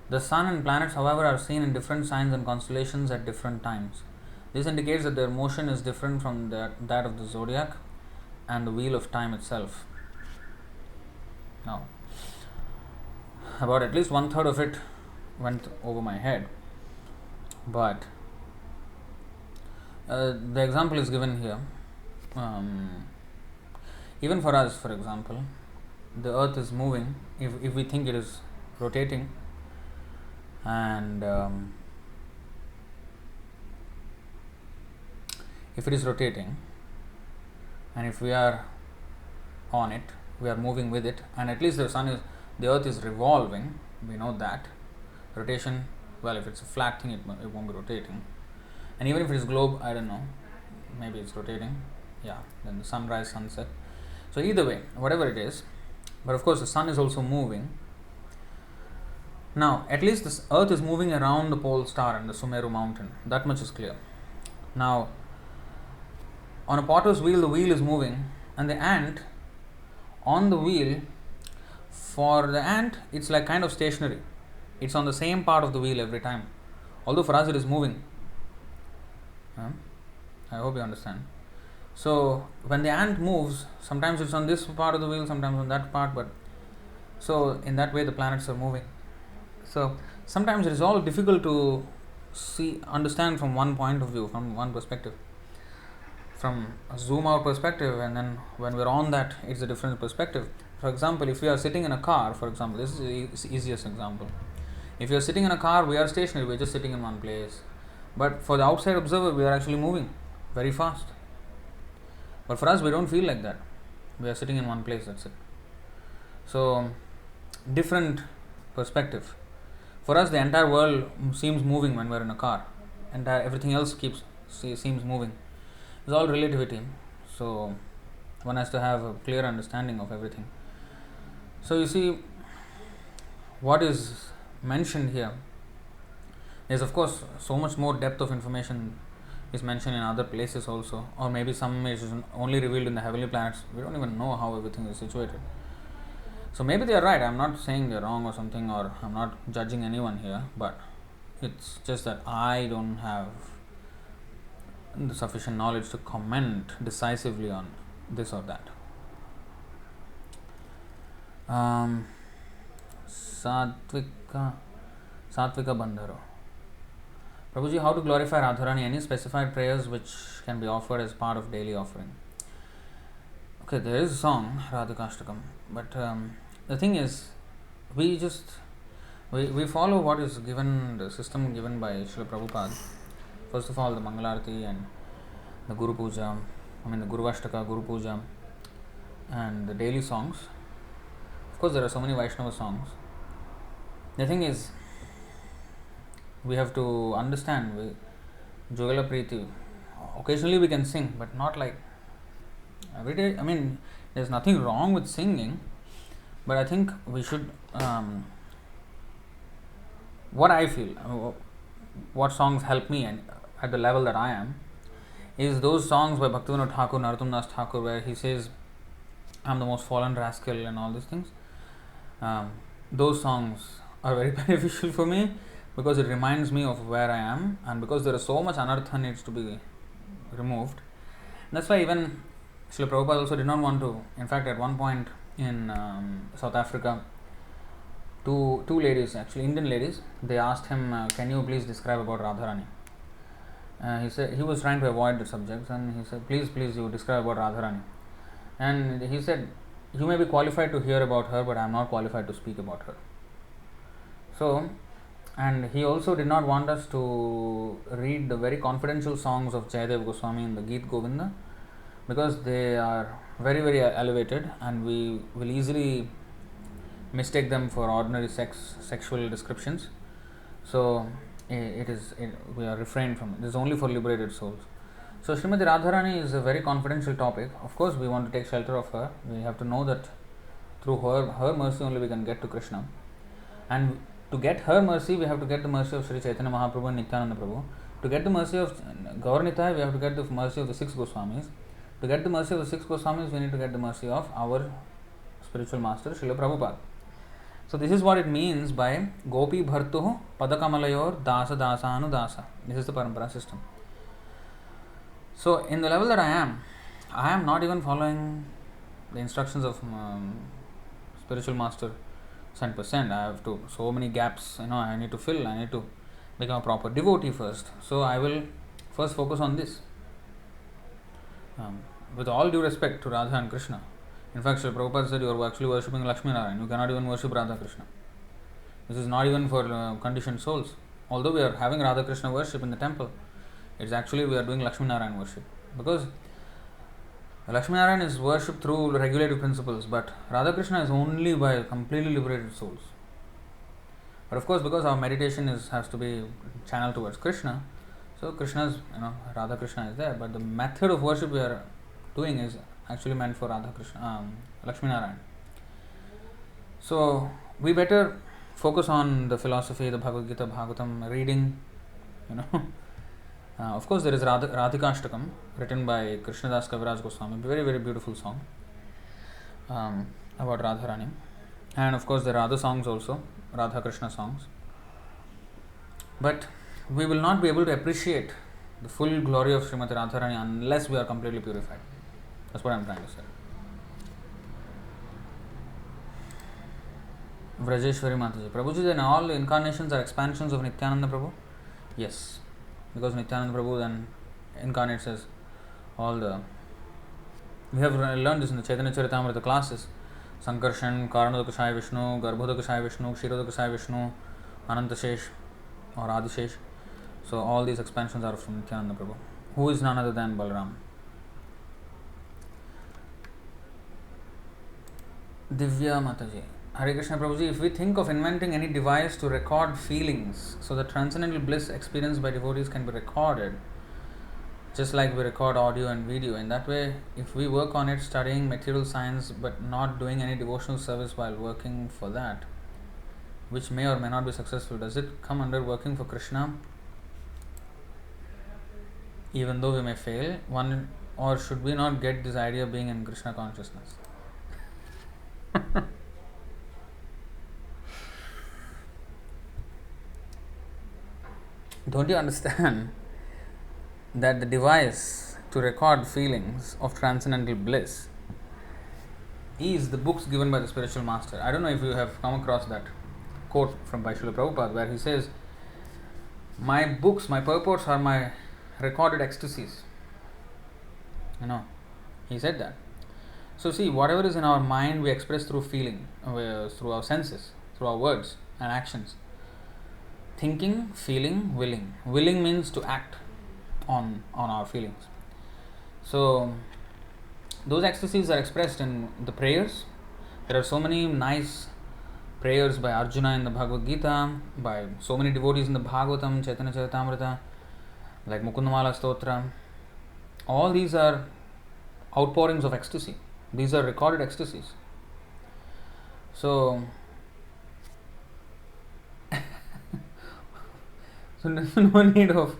The sun and planets, however, are seen in different signs and constellations at different times. This indicates that their motion is different from that of the zodiac and the wheel of time itself." Now, about at least 1/3 of it went over my head, but the example is given here. Even for us, for example, the earth is moving. If we think it is rotating, and if it is rotating, and if we are on it, we are moving with it, and at least the earth is revolving, we know that. Rotation, well, if it's a flat thing, it won't be rotating. And even if it is globe, I don't know, maybe it's rotating. Yeah, then the sunrise, sunset. So either way, whatever it is, but of course the sun is also moving. Now, at least this earth is moving around the pole star and the Sumeru mountain. That much is clear. Now, on a potter's wheel, the wheel is moving, and the ant on the wheel, for the ant, it's like kind of stationary. It's on the same part of the wheel every time. Although for us it is moving. I hope you understand. So, when the ant moves, sometimes it's on this part of the wheel, sometimes on that part, but so in that way the planets are moving. So, sometimes it is all difficult to understand from one point of view, from one perspective, from a zoom out perspective, and then when we're on that, it's a different perspective. For example, if we are sitting in a car, for example, this is the easiest example. If you are sitting in a car, we are stationary, we are just sitting in one place. But for the outside observer, we are actually moving very fast. But for us, we don't feel like that. We are sitting in one place, that's it. So, different perspective. For us, the entire world seems moving when we are in a car. And everything else seems moving. It's all relativity. So, one has to have a clear understanding of everything. So, you see, what is mentioned here is, of course, so much more depth of information is mentioned in other places also, or maybe some is only revealed in the heavenly planets. We don't even know how everything is situated. So maybe they are right. I'm not saying they're wrong or something, or I'm not judging anyone here, but it's just that I don't have the sufficient knowledge to comment decisively on this or that. Satvika Bandharo. Prabhuji, how to glorify Radharani? Any specified prayers which can be offered as part of daily offering? Okay, there is a song, Radhakashtakam, but the thing is, we follow what is given, the system given by Srila Prabhupada. First of all, the Mangalarti and the Guru Puja, the Guru Ashtaka, Guru Puja, and the daily songs. Of course, there are so many Vaishnava songs. The thing is, we have to understand, Jogala Preeti, occasionally we can sing, but not like every day. I mean, there's nothing wrong with singing, but I think we should, what I feel, what songs help me and at the level that I am, is those songs by Bhaktivinoda Thakur, Narottam Das Thakur, where he says, I'm the most fallen rascal and all these things. Those songs are very beneficial for me because it reminds me of where I am, and because there is so much anartha needs to be removed. That's why even Srila Prabhupada also did not want to. In fact, at one point in South Africa, two ladies, actually Indian ladies, they asked him, can you please describe about Radharani? He said he was trying to avoid the subjects, and he said, please you describe about Radharani. And he said, you may be qualified to hear about her, but I am not qualified to speak about her. So, and he also did not want us to read the very confidential songs of Jayadev Goswami in the Geet Govinda, because they are very, very elevated, and we will easily mistake them for ordinary sexual descriptions. So we are refrained from it. This is only for liberated souls. So Srimati Radharani is a very confidential topic. Of course, we want to take shelter of her. We have to know that through her mercy only we can get to Krishna. And to get her mercy, we have to get the mercy of Sri Chaitanya Mahaprabhu and Nityananda Prabhu. To get the mercy of Gauranitai, we have to get the mercy of the 6 Goswamis. To get the mercy of the 6 Goswamis, we need to get the mercy of our spiritual master, Srila Prabhupada. So this is what it means by Gopi Bhartuh Padakamalayor Dāsa Dāsānu Dāsa. This is the parampara system. So in the level that I am not even following the instructions of spiritual master 100%. I have to, so many gaps, I need to fill. I need to become a proper devotee first. So I will first focus on this. With all due respect to Radha and Krishna. In fact, Srila Prabhupada said you are actually worshipping Lakshmi Narayana. You cannot even worship Radha Krishna. This is not even for conditioned souls. Although we are having Radha Krishna worship in the temple, it's actually we are doing Lakshmi Narayana worship. Because Lakshmi Narayana is worshipped through regulative principles, but Radha Krishna is only by completely liberated souls. But of course, because our meditation has to be channeled towards Krishna, so Krishna's, Radha Krishna is there, but the method of worship we are doing is actually meant for Radha Krishna, Lakshmi Narayana. So we better focus on the philosophy, the Bhagavad-Gita, Bhagavatam, reading, Of course, there is Radhikashtakam, written by Krishnadas Kaviraj Goswami, very, very beautiful song about Radharani. And of course, there are other songs also, Radha Krishna songs. But we will not be able to appreciate the full glory of Srimati Radharani unless we are completely purified. That's what I am trying to say. Vrajeshwari Mataji. Prabhuji, then all incarnations are expansions of Nityananda Prabhu? Yes. Because Nityananda Prabhu then incarnates as all the... We have learned this in the Chaitanya Charitamrita classes. Sankarshan, Karanodakashaya Vishnu, Garbhodakashaya Vishnu, Kshirodakashaya Vishnu, Anantashesh or Adishesh. So all these expansions are from Nityananda Prabhu, who is none other than Balaram. Divya Mataji. Hare Krishna Prabhuji, if we think of inventing any device to record feelings so that transcendental bliss experienced by devotees can be recorded, just like we record audio and video, in that way, if we work on it studying material science but not doing any devotional service while working for that, which may or may not be successful, does it come under working for Krishna? Even though we may fail, or should we not get this idea of being in Krishna consciousness? Don't you understand that the device to record feelings of transcendental bliss is the books given by the spiritual master? I don't know if you have come across that quote from Srila Prabhupada where he says, my books, my purports are my recorded ecstasies. He said that. So see, whatever is in our mind we express through feeling, through our senses, through our words and actions. Thinking, feeling, willing. Willing means to act on our feelings. So those ecstasies are expressed in the prayers, There are so many nice prayers by Arjuna in the Bhagavad-Gita, by so many devotees in the Bhagavatam, Chaitanya Charitamrita, like Mukundamala Stotra. All these are outpourings of ecstasy. These are recorded ecstasies. So, no need of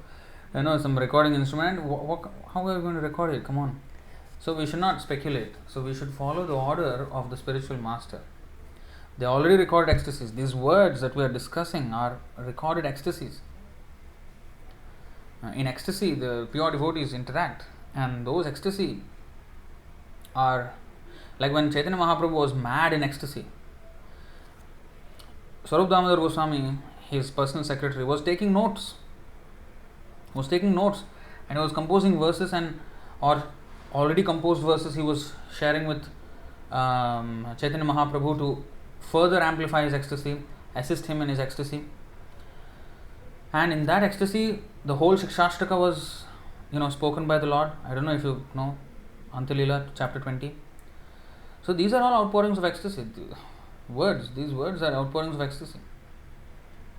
some recording instrument. How are we going to record it? Come on. So we should not speculate. So we should follow the order of the spiritual master. They already recorded ecstasies. These words that we are discussing are recorded ecstasies. In ecstasy, the pure devotees interact, and those ecstasy are like when Chaitanya Mahaprabhu was mad in ecstasy. Swarup Damodar Goswami, his personal secretary, was taking notes. And he was composing verses or already composed verses he was sharing with Chaitanya Mahaprabhu to further amplify his ecstasy, assist him in his ecstasy. And in that ecstasy, the whole Shikshashtaka was, spoken by the Lord. I don't know if you know Untitled Chapter 20. So these are all outpourings of ecstasy. These words are outpourings of ecstasy.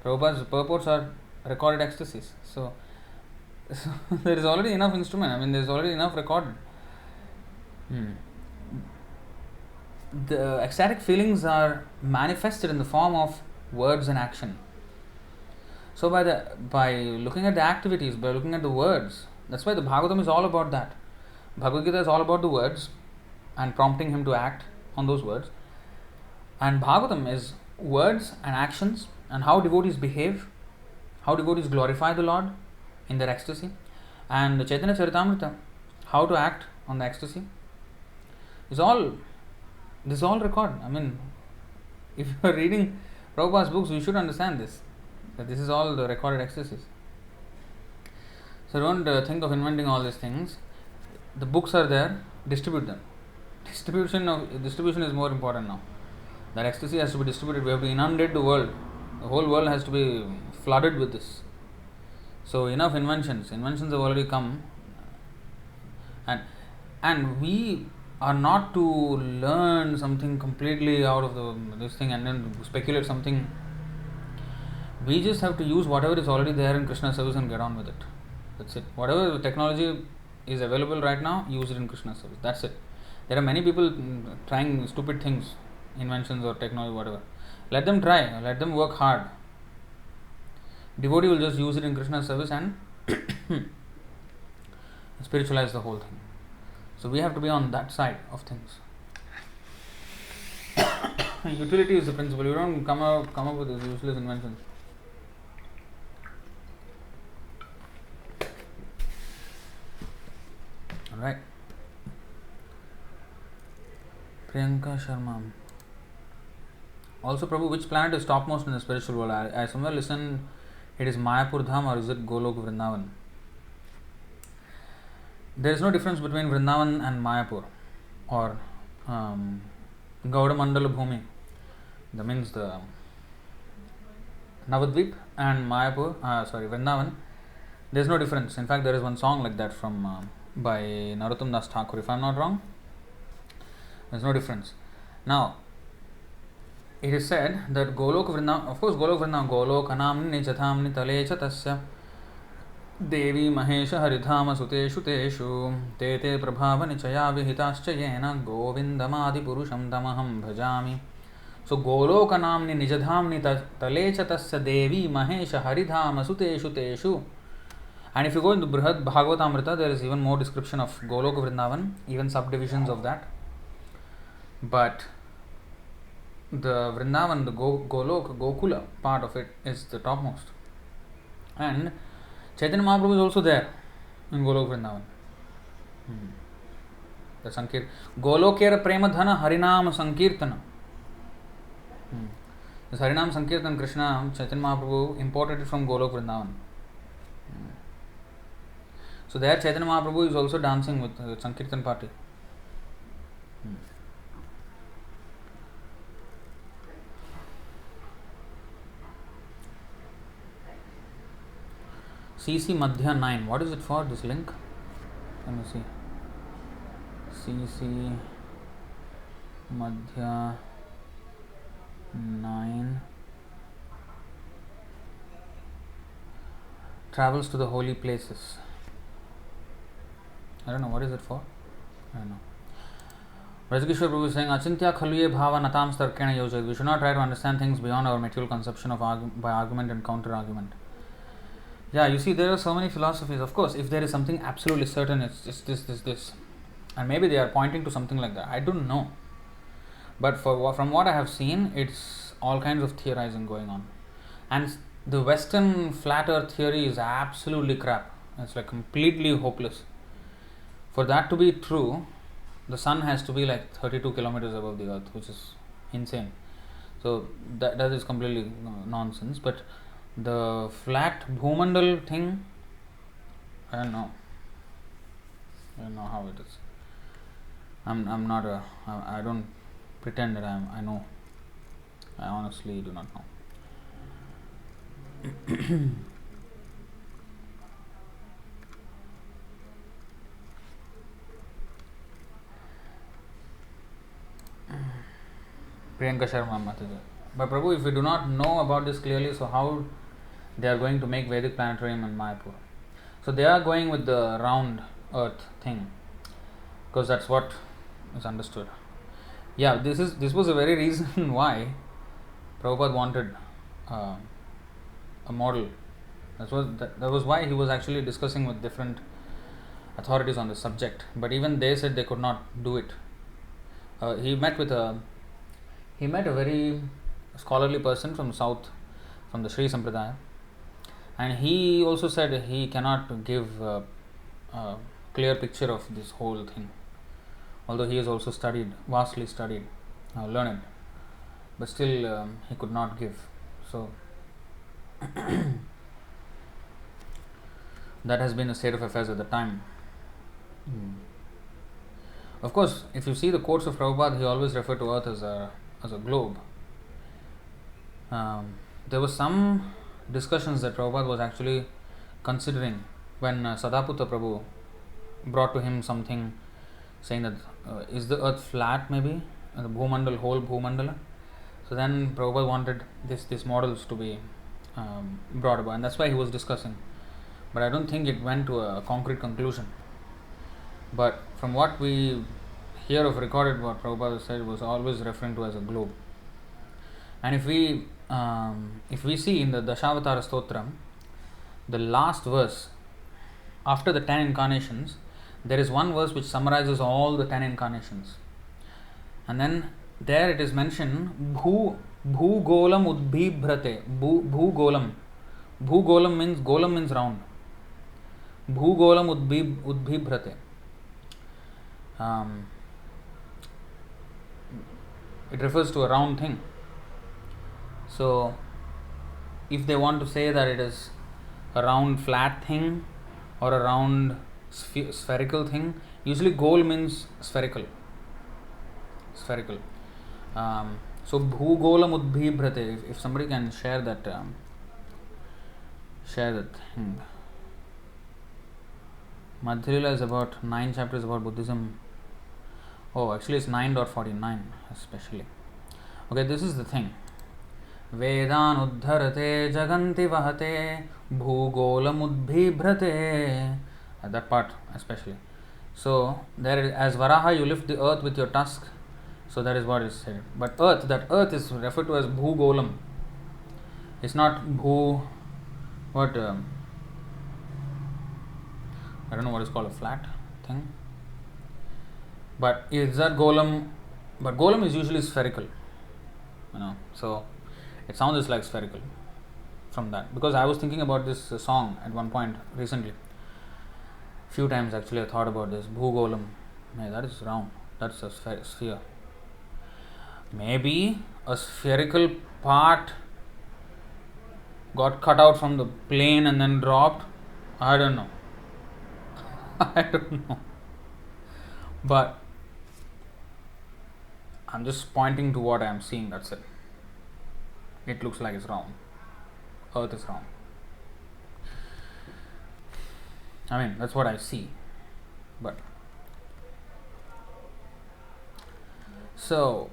Prabhupada's purports are recorded ecstasies. So there is already enough instrument. There is already enough recorded. The ecstatic feelings are manifested in the form of words and action. So by looking at the activities, by looking at the words, that's why the Bhagavatam is all about that. Bhagavad-Gita is all about the words and prompting him to act on those words. And Bhagavatam is words and actions and how devotees behave, how devotees glorify the Lord in their ecstasy. And the Chaitanya Charitamrita, how to act on the ecstasy. This is all recorded. If you are reading Prabhupada's books, you should understand this. That this is all the recorded ecstasies. So don't think of inventing all these things. The books are there, distribute them. Distribution is more important now. That ecstasy has to be distributed. We have to inundate the world. The whole world has to be flooded with this. So enough inventions. Inventions have already come. And we are not to learn something completely out of this thing and then speculate something. We just have to use whatever is already there in Krishna's service and get on with it. That's it. Whatever technology is available right now, use it in Krishna's service. That's it. There are many people trying stupid things, inventions or technology, whatever. Let them try. Let them work hard. Devotee will just use it in Krishna's service and spiritualize the whole thing. So we have to be on that side of things. Utility is the principle. You don't come up with these useless inventions. Alright. Priyanka Sharma. Also, Prabhu, which planet is topmost in the spiritual world? I somewhere listened, it is Mayapur Dham or is it Golok Vrindavan? There is no difference between Vrindavan and Mayapur or Gauda Mandala Bhumi. That means the Navadvip and Vrindavan. There is no difference. In fact, there is one song like that from by Narottam Das Thakur, if I am not wrong. There is no difference. Now, it is said that Golok Vrindavan, of course, Golok Vrindavan, Golokanamni Chathamni Talecha Tasya Devi Mahesha Haridhama Suteshu Teshu Tete Prabhava Nichaya Vihitascha Yena Govindamadi Purusham Tamaham Bhajami. So Golokanamni Nijadhamni Talecha Tasya Devi Mahesha Haridhama Suteshu Teshu. And if you go into Brihad Bhagavatamrita, there is even more description of Golok Vrindavan, even subdivisions of that. But the Vrindavan, the Golok, Gokula part of it is the topmost. And Chaitanya Mahaprabhu is also there in Golok Vrindavan. The Sankirtana. Golokera Premadhana Harinama Sankirtana. This Harinam Sankirtan Krishna, Chaitanya Mahaprabhu imported it from Golok Vrindavan. So there Chaitanya Mahaprabhu is also dancing with the Sankirtan party. CC Madhya 9. What is it for, this link? Let me see. CC Madhya 9. Travels to the holy places. I don't know, what is it for? I don't know. Rajagishwar Prabhu is saying, Achintya khaluye bhava natam starkena yojayat. We should not try to understand things beyond our material conception of by argument and counter-argument. Yeah, you see, there are so many philosophies. Of course, if there is something absolutely certain, it's just this. And maybe they are pointing to something like that. I don't know. But from what I have seen, it's all kinds of theorizing going on. And the Western flat earth theory is absolutely crap. It's like completely hopeless. For that to be true, the sun has to be like 32 kilometers above the earth, which is insane. So that is completely nonsense. But the flat Bhumandal thing, I don't know. I don't know how it is. I'm not I don't pretend that I know. I honestly do not know. Priyanka Sharma Mataji. But Prabhu, if we do not know about this clearly, so how they are going to make Vedic planetarium in Mayapur? So they are going with the round earth thing, because that's what is understood. Yeah, this was a very reason why Prabhupada wanted a model. That was why he was actually discussing with different authorities on the subject. But even they said they could not do it. He met a very scholarly person from south, from the Sri Sampradaya, and he also said he cannot give a clear picture of this whole thing. Although he has also vastly studied, learned, but still he could not give. So that has been the state of affairs at the time. Of course, if you see the quotes of Prabhupada, he always referred to Earth as a globe. There was some discussions that Prabhupada was actually considering when Sadaputta Prabhu brought to him something saying that is the earth flat, maybe the Bhumandal, whole Bhumandala. So then Prabhupada wanted these models to be brought about, and that's why he was discussing. But I don't think it went to a concrete conclusion. But from what we hear of recorded, what Prabhupada said, was always referring to as a globe. And if we see in the Dashavatara Stotram, the last verse after the 10 incarnations, there is one verse which summarizes all the 10 incarnations, and then there it is mentioned bhu golam udbhibrate. Bhu golam means, golam means round. Bhu golam udbhibrate. It refers to a round thing. So if they want to say that it is a round flat thing or a round spherical thing, usually goal means spherical. So bhu golam udbhibrate. If somebody can share that thing. Madhya is about 9 chapters about Buddhism. Oh, actually it's 9.49 especially. Okay, this is the thing. Vedan uddharate jaganti vahate bhugolam udbhibrate. That part especially. So there, as Varaha, you lift the earth with your tusk. So that is what is said. But that earth is referred to as bhugolam. It's not bhu. What? I don't know what is called a flat thing. But is that golam? But golam is usually spherical. So it sounds like spherical from that. Because I was thinking about this song at one point recently. Few times actually I thought about this. Bhugolam. Yeah, that is round. That's a sphere. Maybe a spherical part got cut out from the plane and then dropped. I don't know. I don't know. But I'm just pointing to what I am seeing, that's it. It looks like it's round. Earth is round. I mean, that's what I see. But so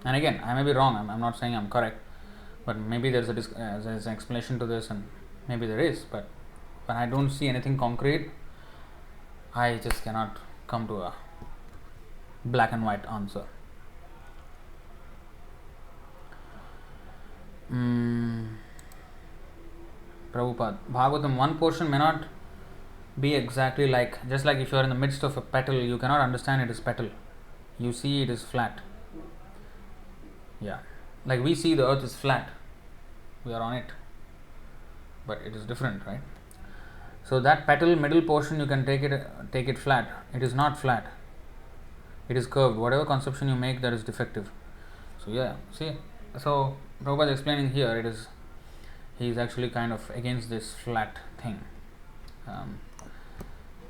And again, I may be wrong, I'm not saying I'm correct, but maybe there's there's an explanation to this, and maybe there is, but when I don't see anything concrete, I just cannot come to a black and white answer. Prabhupada, Bhagavatam, one portion may not be exactly like, just like if you are in the midst of a petal, you cannot understand it is petal. You see it is flat. Yeah. Like we see the earth is flat. We are on it. But it is different, right? So that petal middle portion, you can take it flat. It is not flat. It is curved. Whatever conception you make, that is defective. So yeah, see. So Prabhupada is explaining here, he is actually kind of against this flat thing.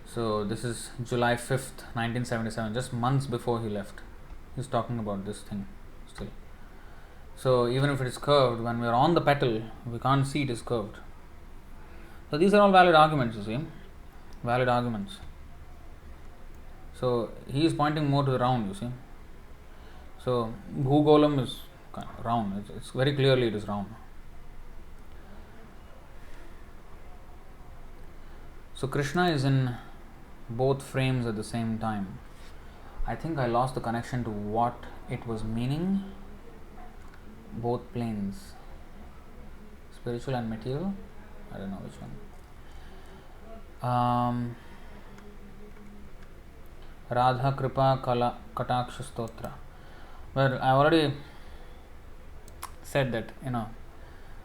So this is July 5th, 1977, just months before he left. He's talking about this thing still. So even if it is curved, when we are on the petal, we can't see it is curved. So these are all valid arguments, you see. Valid arguments. So he is pointing more to the round, you see. So Bhugolam is round. It's very clearly it is round. So Krishna is in both frames at the same time. I think I lost the connection to what it was meaning. Both planes, spiritual and material. I don't know which one. Radha Kripa Kataksha Stotra. Well, I already said that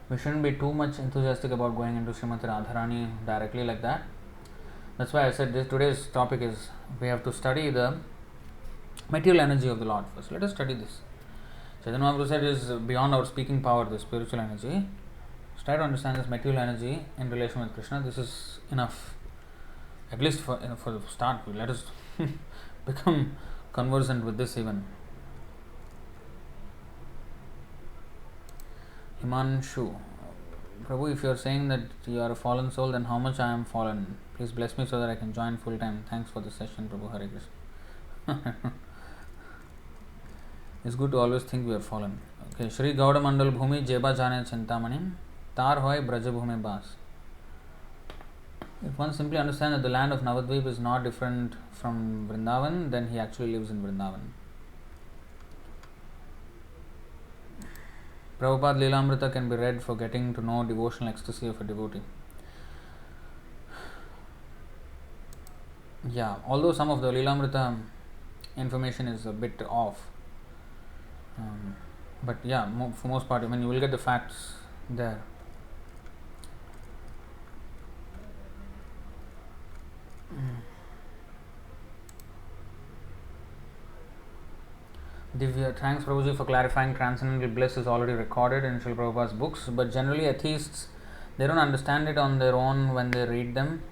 we shouldn't be too much enthusiastic about going into Srimati Radharani directly like that. That's why I said today's topic is we have to study the material energy of the Lord first. Let us study this. Chaitanya Mahaprabhu said is beyond our speaking power, the spiritual energy. Let's try to understand this material energy in relation with Krishna. This is enough, at least for the start. Let us become conversant with this even. Himanshu, Prabhu, if you are saying that you are a fallen soul, then how much I am fallen? Please bless me so that I can join full time. Thanks for the session, Prabhu. Hare Krishna. It's good to always think we are fallen. Okay, Shri Gauda Mandal Bhumi Jeba Jane Chintamani Tar Hoy Braja Bhume Bas. If one simply understands that the land of Navadvip is not different from Vrindavan, then he actually lives in Vrindavan. Prabhupada Leelamrita can be read for getting to know devotional ecstasy of a devotee. Yeah, although some of the Leelamrita information is a bit off, but yeah, for most part, you will get the facts there. Divya, thanks Prabhuji for clarifying. Transcendental bliss is already recorded in Srila Prabhupada's books, but generally atheists, they don't understand it on their own when they read them.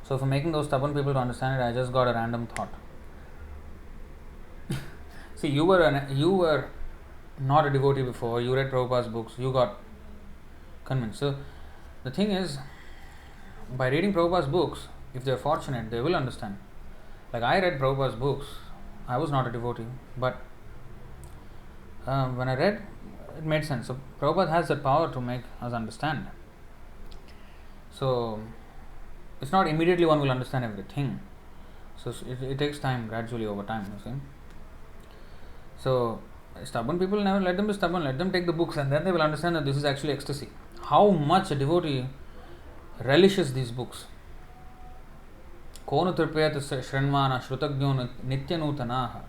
So for making those stubborn people to understand it, I just got a random thought. See, you were not a devotee before, you read Prabhupada's books, you got convinced. So the thing is, by reading Prabhupada's books, if they are fortunate, they will understand. Like I read Prabhupada's books, I was not a devotee, but when I read, it made sense. So Prabhupada has that power to make us understand. So it's not immediately one will understand everything. So it takes time, gradually over time, you see. So stubborn people, never let them be stubborn, let them take the books and then they will understand that this is actually ecstasy. How much a devotee relishes these books. Konu tripayat shranvana shrutagyo nityanutanaha.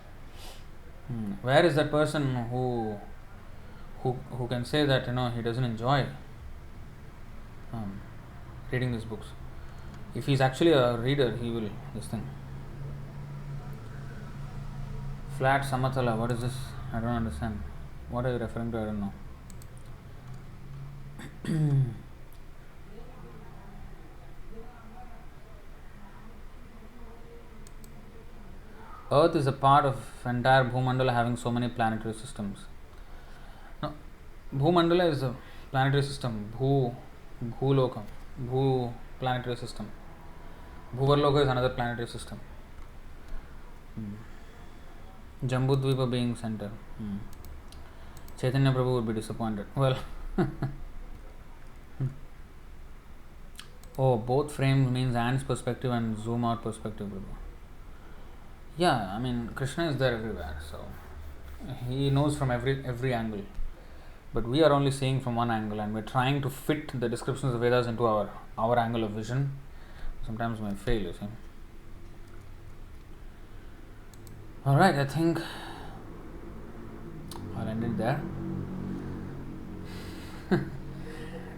Where is that person who can say that he doesn't enjoy reading these books? If he is actually a reader, he will this thing. Flat Samatala, what is this? I don't understand. What are you referring to? I don't know. Earth is a part of entire Bhumandala having so many planetary systems. Now, Bhumandala is a planetary system. Bhuloka. Bhu planetary system. Bhuvarloka is another planetary system. Jambudvipa being center. Chaitanya Prabhu would be disappointed. Well, oh, both frames means Ant's perspective and zoom out perspective, Prabhu. Yeah, I mean, Krishna is there everywhere, so he knows from every angle. But we are only seeing from one angle, and we're trying to fit the descriptions of Vedas into our angle of vision. Sometimes we may fail, you see. Alright, I think I'll end it there.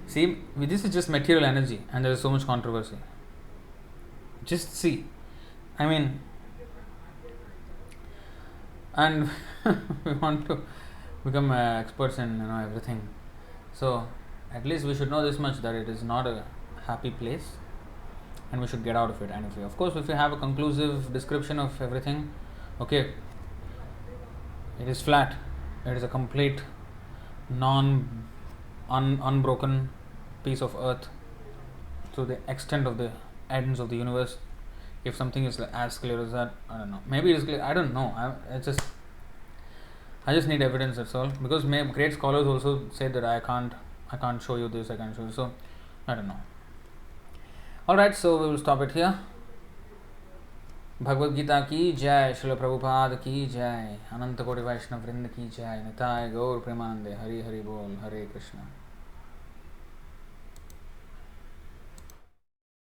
See, this is just material energy, and there is so much controversy. Just see. I mean, and we want to become experts in everything. So at least we should know this much, that it is not a happy place, and we should get out of it. And if we have a conclusive description of everything, okay, it is flat. It is a complete unbroken piece of earth to the extent of the ends of the universe. If something is as clear as that, I don't know. Maybe it is clear. I don't know. I just need evidence. That's all. Because great scholars also say that I can't show you this. I can't show you. So I don't know. All right. So we will stop it here. Bhagavad-Gita ki jai, Srila Prabhupada ki jai, Ananta Koti Vaishnava Vrinda ki jai, Nitai Gaur Premanande, Hari Hari Bol, Hare Krishna.